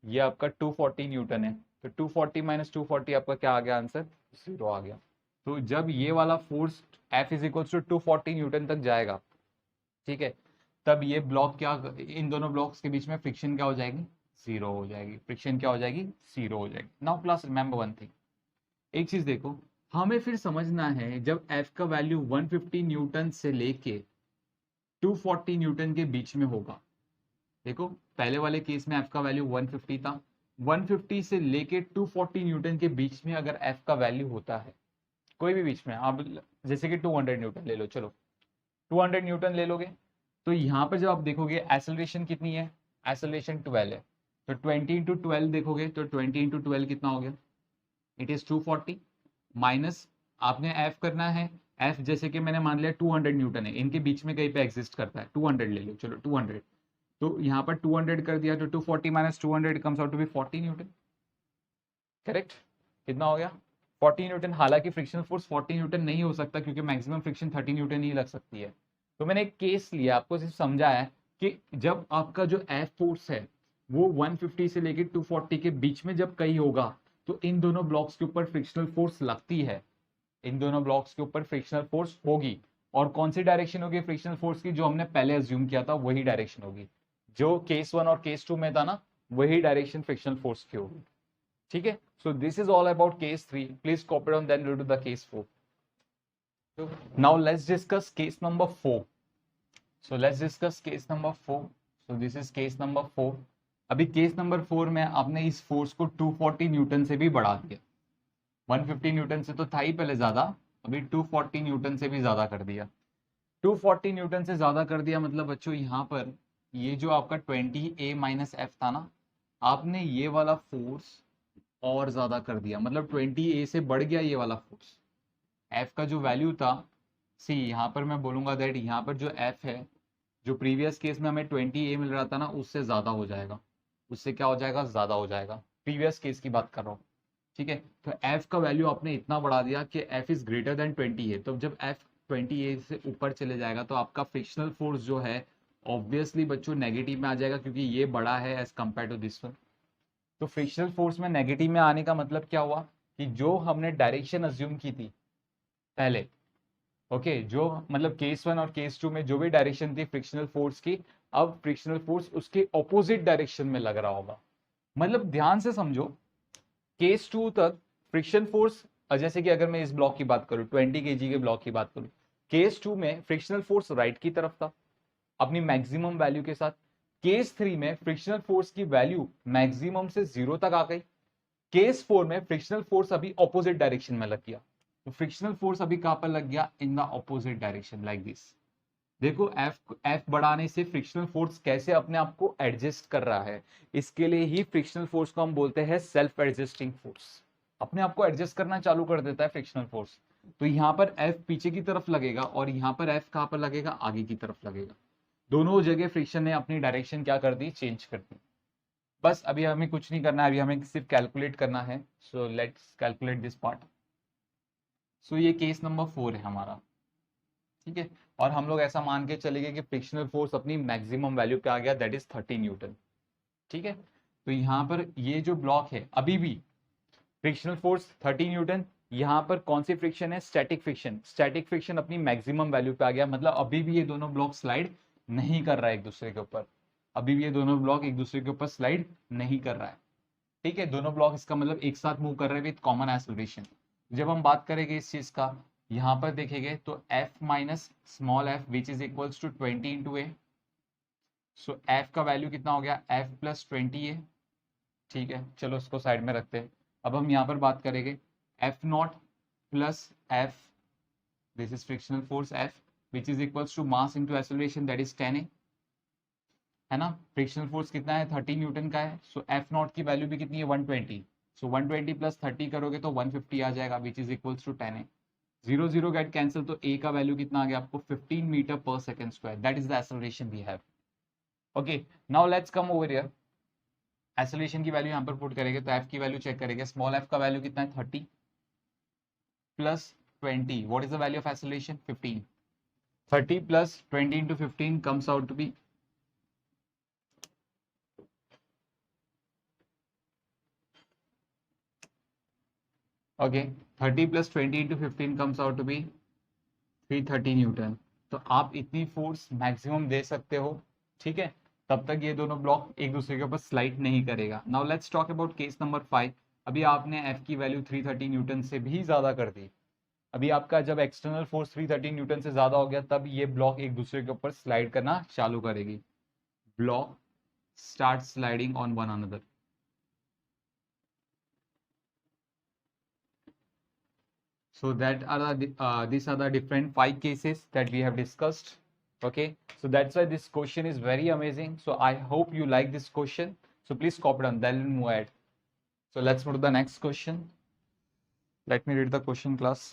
ये आपका 240 न्यूटन है। तो 240 माइनस 240 आपका क्या आ गया आंसर, जीरो आ गया। तो जब ये वाला force F is equals to 240 newton तक जाएगा, ठीक है, तब ये ब्लॉक क्या, इन दोनों ब्लॉक्स के बीच में फ्रिक्शन क्या हो जाएगी, जीरो हो जाएगी। फ्रिक्शन क्या हो जाएगी, जीरो हो जाएगी। Now plus remember one thing, एक चीज देखो, हमें फिर समझना है जब F का वैल्यू 150 न्यूटन से लेके 240 न्यूटन के बीच में होगा। देखो पहले वाले केस में F का वैल्यू 150 था, 150 से लेके 240 न्यूटन के बीच में अगर F का वैल्यू होता है, कोई भी बीच में, आप जैसे कि 200 न्यूटन ले लो, चलो 200 न्यूटन ले लोगे, तो यहाँ पर जब आप देखोगे एक्सेलरेशन कितनी है, एक्सेलरेशन 12 है। तो 20 इंटू 12 देखोगे तो 20 इंटू 12 कितना हो गया, इट इज 240 माइनस आपने F करना है। F जैसे कि मैंने मान लिया 200 न्यूटन है, इनके बीच में कहीं पे एग्जिस्ट करता है, 200 ले लो, चलो 200। तो यहाँ पर 200 कर दिया, तो 240 minus 200 comes out to be 40 newton. Correct, कितना हो गया 40 न्यूटन। हालांकि फ्रिक्शनल फोर्स 40 न्यूटन नहीं हो सकता क्योंकि मैक्सिमम फ्रिक्शन 30 न्यूटन ही लग सकती है। तो मैंने एक केस लिया, आपको सिर्फ समझाया है कि जब आपका जो एफ फोर्स है वो 150 से लेकर 240 के बीच में जब कहीं होगा तो इन दोनों ब्लॉक्स के ऊपर फ्रिक्शनल फोर्स लगती है, इन दोनों ब्लॉक्स के ऊपर फ्रिक्शनल फोर्स होगी। और कौन सी डायरेक्शन होगी फ्रिक्शनल फोर्स की, जो हमने पहले अज्यूम किया था वही डायरेक्शन होगी। जो केस 1 और केस 2 में था ना, वही डायरेक्शन फ्रिक्शनल फोर्स की होगी। ठीक है, so this is all about case 3। Please copy down, then we'll do the case 4. So now let's discuss case number 4. So let's discuss case number 4. So this is case number 4. अभी case number 4 में आपने इस force को 240 Newton से भी बढ़ा दिया। 150 Newton से तो था ही पहले ज्यादा, अभी 240 न्यूटन से भी ज्यादा कर दिया। 240 न्यूटन से ज्यादा कर दिया मतलब बच्चों यहाँ पर ये जो आपका 20A माइनस एफ था ना, आपने ये वाला फोर्स और ज्यादा कर दिया, मतलब 20A से बढ़ गया ये वाला फोर्स। एफ का जो वैल्यू था, सी यहाँ पर मैं बोलूंगा दैट यहाँ पर जो एफ है, जो प्रीवियस केस में हमें 20A मिल रहा था ना, उससे ज्यादा हो जाएगा। उससे क्या हो जाएगा, ज्यादा हो जाएगा। प्रीवियस केस की बात कर रहा हूँ। ठीक है, तो एफ का वैल्यू आपने इतना बढ़ा दिया कि एफ इज ग्रेटर देन 20 है। तो जब एफ 20 से ऊपर चले जाएगा तो आपका फ्रिक्शनल फोर्स जो है ऑब्वियसली बच्चों नेगेटिव में आ जाएगा, क्योंकि ये बड़ा है as compare to this one. तो फ्रिक्शनल फोर्स में नेगेटिव में आने का मतलब क्या हुआ कि जो हमने डायरेक्शन अज्यूम की थी पहले, ओके, जो मतलब केस 1 और केस 2 में जो भी डायरेक्शन थी फ्रिक्शनल फोर्स की, अब फ्रिक्शनल फोर्स उसके ऑपोजिट डायरेक्शन में लग रहा होगा। मतलब ध्यान से समझो, केस 2 तक फ्रिक्शन फोर्स, जैसे कि अगर मैं इस ब्लॉक की बात करूं, 20 kg के ब्लॉक की बात करूं, केस 2 में फ्रिक्शनल फोर्स राइट की तरफ था अपनी मैक्सिमम वैल्यू के साथ। केस 3 में फ्रिक्शनल फोर्स की वैल्यू मैक्सिमम से 0 तक आ गई। केस 4 में फ्रिक्शनल फोर्स अभी ऑपोजिट डायरेक्शन में लग गया। तो फ्रिक्शनल फोर्स अभी कहां पर लग गया, in the opposite direction, like this. देखो एफ बढ़ाने से फ्रिक्शनल फोर्स कैसे अपने आप को एडजस्ट कर रहा है। इसके लिए ही फ्रिक्शनल फोर्स को हम बोलते हैं सेल्फ एडजस्टिंग फोर्स। अपने आप को एडजस्ट करना चालू कर देता है फ्रिक्शनल फोर्स। तो यहाँ पर एफ पीछे की तरफ लगेगा और यहाँ पर एफ कहां पर लगेगा, आगे की तरफ लगेगा। दोनों जगह फ्रिक्शन ने अपनी डायरेक्शन क्या कर दी, चेंज कर दी। बस अभी हमें कुछ नहीं करना है, अभी हमें सिर्फ कैलकुलेट करना है। So let's calculate this part. So ये केस नंबर 4 है हमारा। ठीक है, और हम लोग ऐसा मान के चलेंगे कि फ्रिक्शनल फोर्स अपनी मैक्सिमम वैल्यू पे आ गया, दैट इज 30 न्यूटन। ठीक है, तो यहाँ पर ये जो ब्लॉक है अभी भी फ्रिक्शनल फोर्स 30 न्यूटन। यहाँ पर कौन सी फ्रिक्शन है, स्टैटिक फ्रिक्शन। स्टैटिक फ्रिक्शन अपनी मैक्सिमम वैल्यू पे आ गया, मतलब अभी भी ये दोनों ब्लॉक स्लाइड नहीं कर रहा है एक दूसरे के ऊपर। अभी भी ये दोनों ब्लॉक एक दूसरे के ऊपर स्लाइड नहीं कर रहा है। ठीक है, दोनों ब्लॉक इसका मतलब एक साथ मूव कर रहे हैं विद कॉमन एक्सेलरेशन। जब हम बात करेंगे इस चीज का, यहाँ पर देखेंगे तो f minus small f which is equals to 20 into a. So f का वैल्यू कितना हो गया, f प्लस 20 ए। ठीक है, चलो उसको साइड में रखते हैं। अब हम यहाँ पर बात करेंगे f not plus f, this is frictional force f which is equals to mass into acceleration, that is 10a, है ना। फ्रिक्शनल फोर्स कितना है, 30 न्यूटन का है। सो एफ नॉट की वैल्यू भी कितनी है, 120। सो 120 प्लस 30 करोगे तो 150 आ जाएगा, which is equals to 10a। 0 0 get cancel, तो a का वैल्यू कितना आ गया आपको, 15 मीटर पर second square, that is the acceleration we have. Okay, now let's come over here. Acceleration की वैल्यू यहाँ पर पुट करेंगे तो f की वैल्यू चेक करेंगे। स्मॉल f का वैल्यू कितना है, 30 plus 20, what is the value of acceleration, 15। 30 plus 20 into 15 comes out to be, okay, 30 plus 20 into 15 comes out to be 330 newton. तो आप इतनी फोर्स मैक्सिमम दे सकते हो। ठीक है, तब तक ये दोनों ब्लॉक एक दूसरे के ऊपर स्लाइड नहीं करेगा। Now let's talk about case number 5। अभी आपने एफ की वैल्यू 330 न्यूटन से भी ज्यादा कर दी। अभी आपका जब एक्सटर्नल फोर्स 330 न्यूटन से ज्यादा हो गया, तब ये ब्लॉक एक दूसरे के ऊपर स्लाइड करना चालू करेगी। Block start sliding on one another. So that are the these are the different 5 cases that we have discussed. Okay, so that's why this question is very amazing. So I hope you like this question. So please copy down, then we'll move ahead. So let's move to the next question. Let me read the question, class.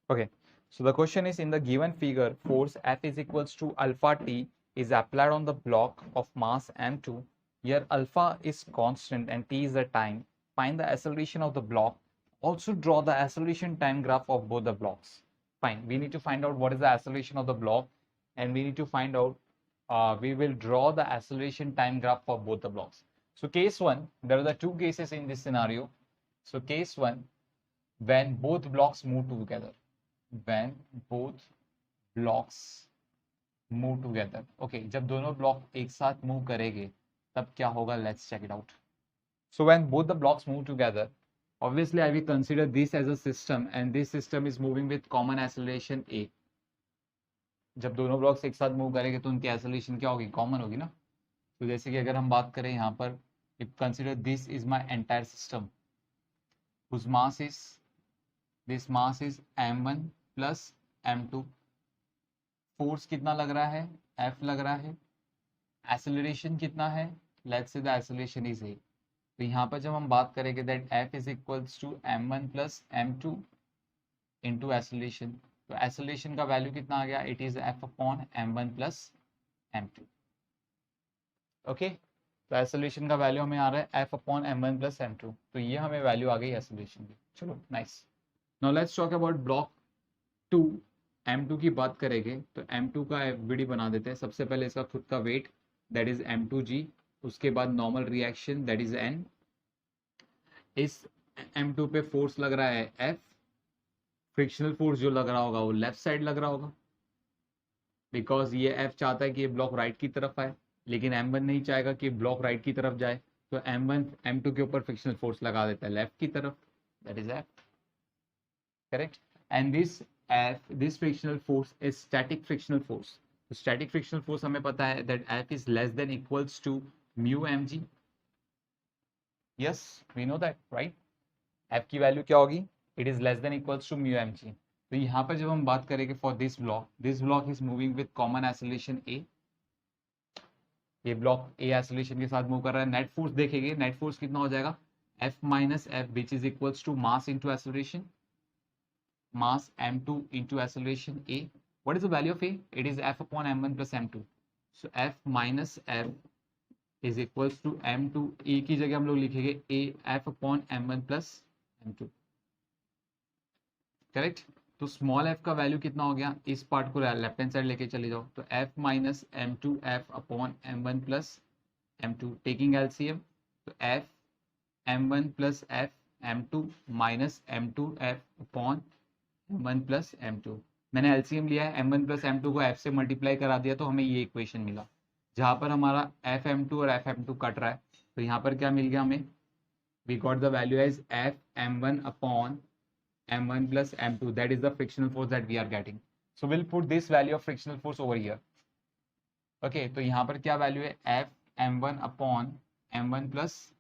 Okay, So the question is, in the given figure, force F is equals to alpha T is applied on the block of mass m2. Here alpha is constant and T is the time. Find the acceleration of the block. Also draw the acceleration time graph of both the blocks. Fine. We need to find out what is the acceleration of the block, and we need to find out, we will draw the acceleration time graph for both the blocks. So case 1, there are the two cases in this scenario. So case 1, when both blocks move together. When both blocks move together. Okay, जब दोनों block एक साथ move करेंगे तब क्या होगा? Let's check it out. So when both the blocks move together, obviously I will consider this as a system, and this system is moving with common acceleration a. जब दोनों ब्लॉक्स एक साथ मूव करेंगे तो उनकी एक्सेलरेशन क्या होगी? Common होगी ना. तो जैसे कि अगर हम बात करें यहाँ पर, if consider this is my entire system whose mass is, this mass is m1 plus m2. Force कितना लग रहा है? F लग रहा है. एक्सेलरेशन कितना है? लेट्स से द एक्सेलरेशन इज a. तो यहाँ पर जब हम बात करेंगे that F is equals to m1 plus m2 into acceleration, तो एक्सेलरेशन का वैल्यू कितना आ गया? It is F upon m1 plus m2. Okay, तो एक्सेलरेशन का वैल्यू हमें आ रहा है F upon m1 plus m2. तो ये हमें वैल्यू आ गई एक्सेलरेशन की. चलो nice. Now let's talk about block 2. m2 की बात करेंगे तो m2 का एफबीडी बना देते हैं. सबसे पहले इसका खुद का वेट दैट इज m2g, उसके बाद normal reaction that is n. इस m2 पे फोर्स लग रहा है F. फ्रिक्शनल फोर्स जो लग रहा होगा वो लेफ्ट साइड लग रहा होगा, बिकॉज ये F चाहता है कि ये ब्लॉक राइट की तरफ आए, लेकिन m1 नहीं चाहेगा कि ब्लॉक राइट की तरफ जाए. तो m1 m2 के ऊपर फ्रिक्शनल फोर्स लगा देता है लेफ्ट की तरफ, that is F. Correct. And this frictional force is static frictional force. तो static frictional force हमें पता है that F is less than equals to mu mg. Yes, we know that, right? F की value क्या होगी? It is less than equals to mu mg. तो यहाँ पर जब हम बात करेंगे for this block is moving with common acceleration a. ये ब्लॉक a acceleration के साथ मूव कर रहा है. नेट फोर्स देखेंगे, नेट फोर्स कितना हो जाएगा? F minus F which is equals to mass into acceleration. Mass m2 into acceleration a. What is the value of a? It is F upon m1 plus m2. So F minus F is equals to m2. a की जगह हम लोग लिखेंगे a F upon m1 plus m2. Correct. तो small f का value कितना हो गया? इस पार्ट को लेफ्ट हैंड साइड लेके चले जाओ, तो F minus m2 F upon m1 plus m2 taking LCM. तो F m1 plus F m2 minus m2 F upon m1 plus m2. मैंने एलसीएम लिया है, m1 प्लस m2 को f से मल्टीप्लाई करा दिया तो हमें ये इक्वेशन मिला, जहां पर हमारा fm2 और fm2 कट रहा है. तो यहाँ पर क्या मिल गया हमें? We got the value as f m1 upon m1 plus m2. That is the frictional force that we are getting. So will put this value of frictional force over here. Okay, तो यहाँ पर क्या value है? f m1 upon m1 plus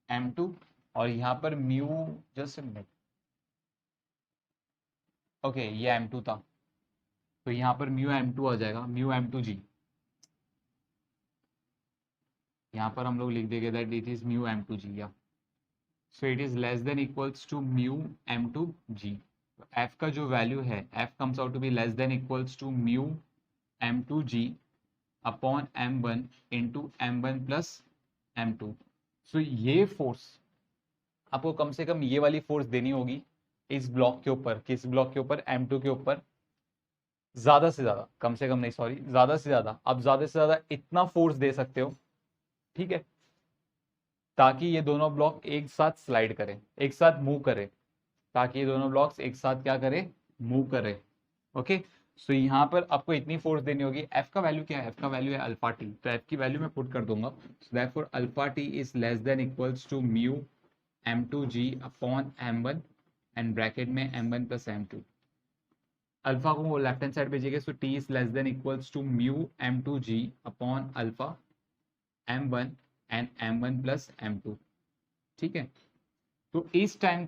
m2, और यहाँ पर mu, just minute, okay ये m2 था, तो यहाँ पर म्यू m2 आ जाएगा, म्यू m2g. यहाँ पर हम लोग लिख देंगे that it is mu m2g. या so it is less than equals to mu m2g. f का जो वैल्यू है, f comes out to be less than equals to mu m2g upon m1 into m1 plus m2. So ये force आपको कम से कम ये वाली force देनी होगी इस ब्लॉक के ऊपर. किस ब्लॉक के ऊपर? m2 के ऊपर. ज्यादा से ज्यादा, कम से कम नहीं, सॉरी, ज्यादा से ज्यादा, आप ज्यादा से ज्यादा इतना फोर्स दे सकते हो, ठीक है, ताकि ये दोनों ब्लॉक एक साथ स्लाइड करें, एक साथ मूव करें, ताकि ये दोनों ब्लॉक्स एक साथ क्या करें? मूव करें. ओके, सो यहाँ पर आपको इतनी फोर्स देनी होगी. एफ का वैल्यू क्या है? एफ का वैल्यू है अल्फा टी. तो एफ की वैल्यू मैं पुट कर दूंगा. So therefore alpha T is less than equals to mu m2g upon m1 and bracket में m1 प्लस m2. अल्फा को लेफ्ट हैंड साइड भेजिएगा, so T is less than equals to mu m2g upon alpha m1 and m1 plus m2. ठीक है, तो इस time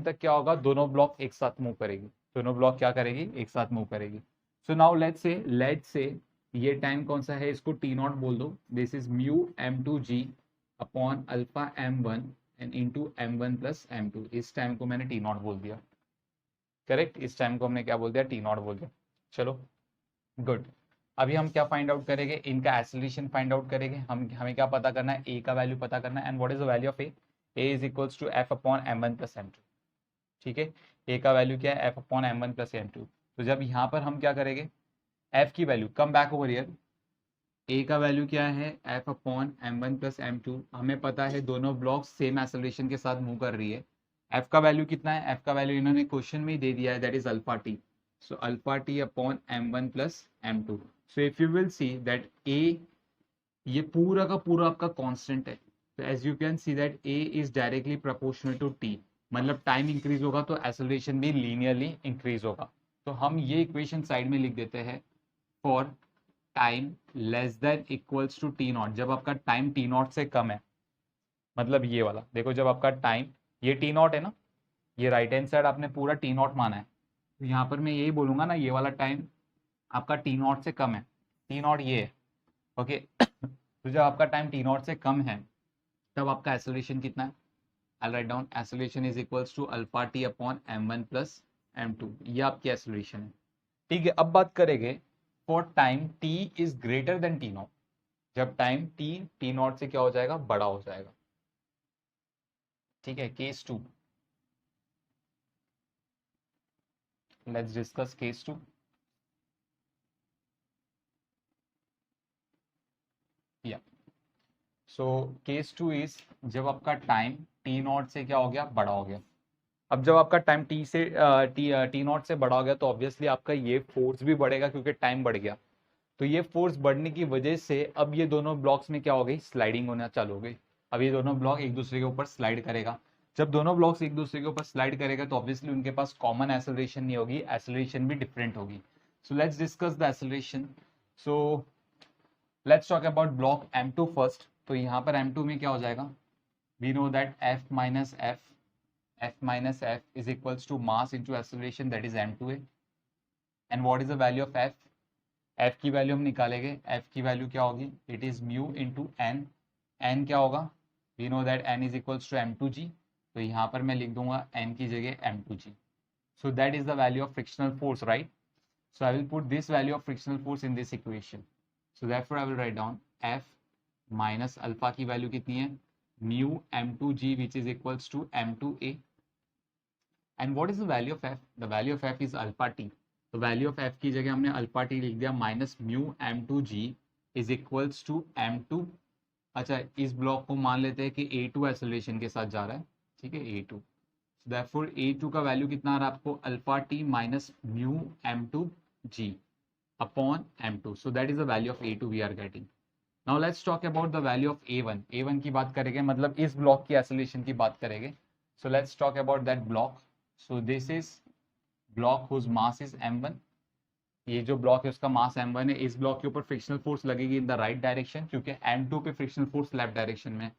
तक क्या होगा? दोनों ब्लॉक एक साथ मूव करेगी. दोनों ब्लॉक क्या करेगी? एक साथ मूव करेगी. सो नाउ लेट्स से ये टाइम कौन सा है? इसको टी नॉट बोल दो. This is mu m2g upon alpha m1 and into m1 plus m2. इस टाइम को मैंने टी नॉट बोल दिया. करेक्ट, इस टाइम को हमने क्या बोल दिया, टी नॉट बोल दिया। चलो गुड। अभी हम क्या फाइंड आउट करेंगे, इनका एक्सेलरेशन फाइंड आउट करेंगे। हमें क्या पता करना है, ए का वैल्यू पता करना है। And what is the value of A is equals to F upon M one plus M two. ठीक है, ए का वैल्यू क्या है, F upon M one plus M two. तो जब यहाँ पर हम क्या करेंगे, एफ की value, come back over here, A का वैल्यू क्या है, F upon M one plus M two. हमें पता है दोनों ब्लॉक्स सेम एक्सेलरेशन के साथ मूव कर रही है। एफ का वैल्यू कितना है, एफ का वैल्यू इन्होंने क्वेश्चन में ही दे दिया है, that is alpha T. So alpha T upon M one plus M two. So if you will see that A, ये पूरा का पूरा आपका कांस्टेंट है। तो as you can see that A is directly proportional to T, मतलब time increase होगा तो एक्सेलरेशन भी लीनियरली इंक्रीज होगा। तो हम ये इक्वेशन साइड में लिख देते हैं, for time less than equals to T not, जब आपका टाइम टी नॉट से कम है, मतलब ये वाला देखो, जब आपका टाइम, ये टी नॉट है ना, ये राइट हैंड साइड आपने पूरा टी नॉट माना है, तो यहाँ पर मैं यही बोलूंगा ना, ये वाला टाइम आपका टी नॉट से कम है, टी नॉट ये है। ओके तो जब आपका टाइम टी नॉट से कम है, तब आपका एक्सेलरेशन कितना है, I write down, acceleration is equals to alpha T upon M one plus M two, ये आपकी एक्सेलरेशन है। ठीक है, अब बात करेंगे for time T is greater than T not, जब टाइम टी टी नॉट से क्या हो जाएगा, बड़ा हो जाएगा। ठीक है, case two, let's discuss case two. या सो केस टू इज, जब आपका टाइम टी नॉट से क्या हो गया, बड़ा हो गया। अब जब आपका टाइम टी से टी नॉट से बड़ा हो गया, तो ऑब्वियसली आपका ये फोर्स भी बढ़ेगा, क्योंकि टाइम बढ़ गया। तो ये फोर्स बढ़ने की वजह से अब ये दोनों ब्लॉक्स में क्या हो गई, स्लाइडिंग होना चालू हो गई। अब ये दोनों ब्लॉक एक दूसरे के ऊपर स्लाइड करेगा। जब दोनों ब्लॉक्स एक दूसरे के ऊपर स्लाइड करेगा, तो ऑब्वियसली उनके पास कॉमन एक्सेलरेशन नहीं होगी, एक्सेलरेशन भी डिफरेंट होगी। So let's discuss the acceleration. So let's talk about block M2 first. तो यहाँ पर M2 में क्या हो जाएगा, we know that F minus F is equals to mass into acceleration, that is M2A. And what is the value of F? F की value हम निकालेंगे, F की वैल्यू क्या होगी, it is mu into N. N क्या होगा, we know that N is equals to M2G। तो यहाँ पर मैं लिख दूंगा एन की जगह M2G। So that is the value of frictional force, right. So I will put this value of frictional force in this equation. So therefore I will write down F minus alpha की वैल्यू कितनी है, mu m2g which is equals to m2a. And what is the value of F? The value of F is alpha t. तो value of F की जगह हमने alpha T लिख दिया, minus mu m2g is equals to m2। अच्छा, इस block को मान लेते हैं कि A2 एक्सेलरेशन के साथ जा रहा है। ठीक है, A2, therefore A2 का वैल्यू कितना आ रहा है आपको, alpha T minus mu m2g upon m2. So that is the value of A2 we are getting. Now let's talk about the value of A1. A1 की बात करेंगे, मतलब इस ब्लॉक की एक्सेलरेशन की बात करेंगे। So let's talk about that block. So this is block whose mass is m1. ये जो ब्लॉक है उसका मास m1 है। इस ब्लॉक के ऊपर फ्रिक्शनल फोर्स लगेगी इन द राइट डायरेक्शन, क्योंकि m2 पे फ्रिक्शनल फोर्स लेफ्ट डायरेक्शन में।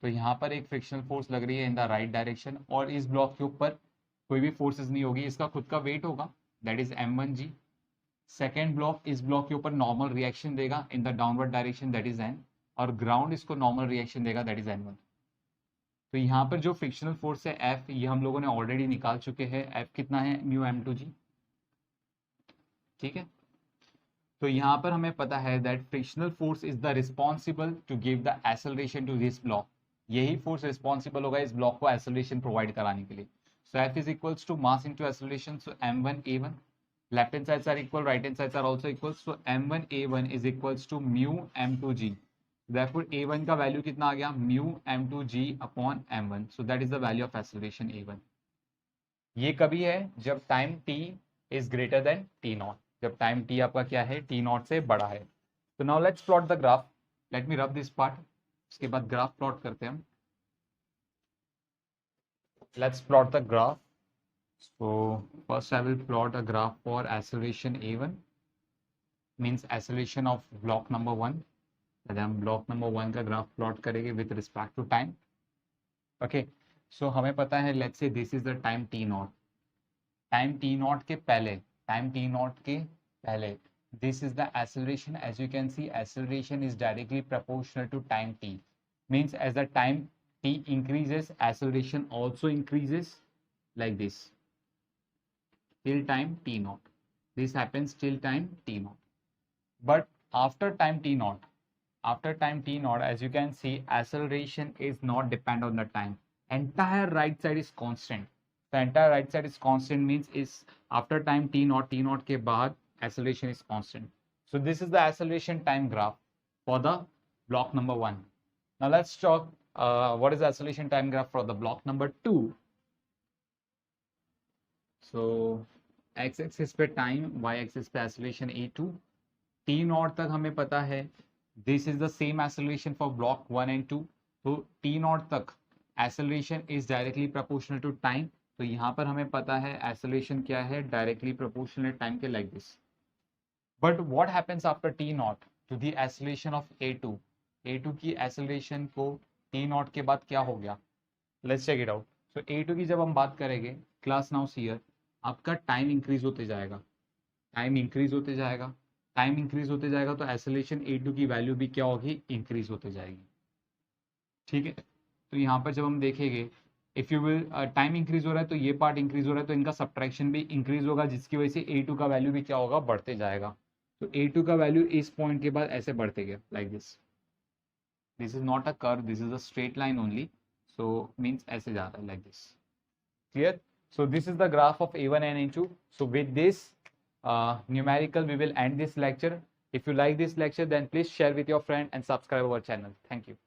तो यहाँ पर एक फ्रिक्शनल फोर्स लग रही है इन द राइट डायरेक्शन, और इस ब्लॉक के ऊपर कोई भी फोर्सेस नहीं होगी, इसका खुद का वेट होगा, that is m1g। Second block, इस ब्लॉक के ऊपर नॉर्मल रिएक्शन देगा इन the downward direction, that is an, और ग्राउंड इसको नॉर्मल रिएक्शन देगा, दैट इज n1। तो यहाँ पर जो फ्रिक्शनल फोर्स है F, ये हम लोगों ने ऑलरेडी निकाल चुके हैं। F कितना है, म्यू m2g। ठीक है, तो यहाँ पर हमें पता है that frictional force is the responsible to give the acceleration to this block. यही फोर्स रिस्पॉन्सिबल होगा इस ब्लॉक को एक्सेलरेशन प्रोवाइड कराने के लिए। So F is equals to mass into acceleration, so m1 a1, left hand sides are equal, right hand sides are also equal, so m1 a1 is equals to mu m2g. Therefore a1 का value कितना आ गया, mu m2g upon m1. So that is the value of acceleration a1. ये कभी है, जब time t is greater than t not, जब time t आपका क्या है, t नॉट से बड़ा है। तो now let's plot the graph, let me rub this part, उसके बाद ग्राफ प्लॉट करते हैं हम। Let's plot the graph. So first I will plot a graph for acceleration a1, means acceleration of block number 1। हम block number 1 का graph plot करेंगे with respect to time. Okay, so हमें पता है, let's say this is the time T not. Time T not के पहले, time T not के पहले this is the acceleration. As you can see acceleration is directly proportional to time T, means as the time t increases acceleration also increases, like this। till time t naught. This happens till time t naught. But after time t naught, as you can see, acceleration is not depend on the time. Entire right side is constant. The entire right side is constant means is after time t naught के बाद acceleration is constant. So this is the acceleration time graph for the block number 1. Now let's talk what is the acceleration time graph for the block number 2. So x axis पे time, y axis पे acceleration a2. t naught तक हमें पता है this is the same acceleration for block 1 and 2. तो t naught तक acceleration is directly proportional to time. तो यहाँ पर हमें पता है acceleration क्या है, directly proportional time के like this. But what happens after t naught to the acceleration of a2? a2 की acceleration को t naught के बाद क्या हो गया? Let's check it out. So a2 की जब हम बात करेंगे, class now here, आपका टाइम इंक्रीज होते जाएगा, टाइम इंक्रीज होते जाएगा, टाइम इंक्रीज होते जाएगा, तो एसेलेरेशन a2 की वैल्यू भी क्या होगी, इंक्रीज होते जाएगी. ठीक है, तो यहाँ पर जब हम देखेंगे if you will time increase हो रहा है तो ये पार्ट इंक्रीज हो रहा है, तो इनका सब्ट्रैक्शन भी इंक्रीज होगा, जिसकी वजह से a2 का वैल्यू भी क्या होगा, बढ़ते जाएगा. तो a2 का वैल्यू इस पॉइंट के बाद ऐसे बढ़ते गया like this. This is not a curve, this is a straight line only. So means ऐसे जा रहा है like this. Clear? So this is the graph of A1 and A2. So with this numerical, we will end this lecture. If you like this lecture, then please share with your friend and subscribe our channel. Thank you.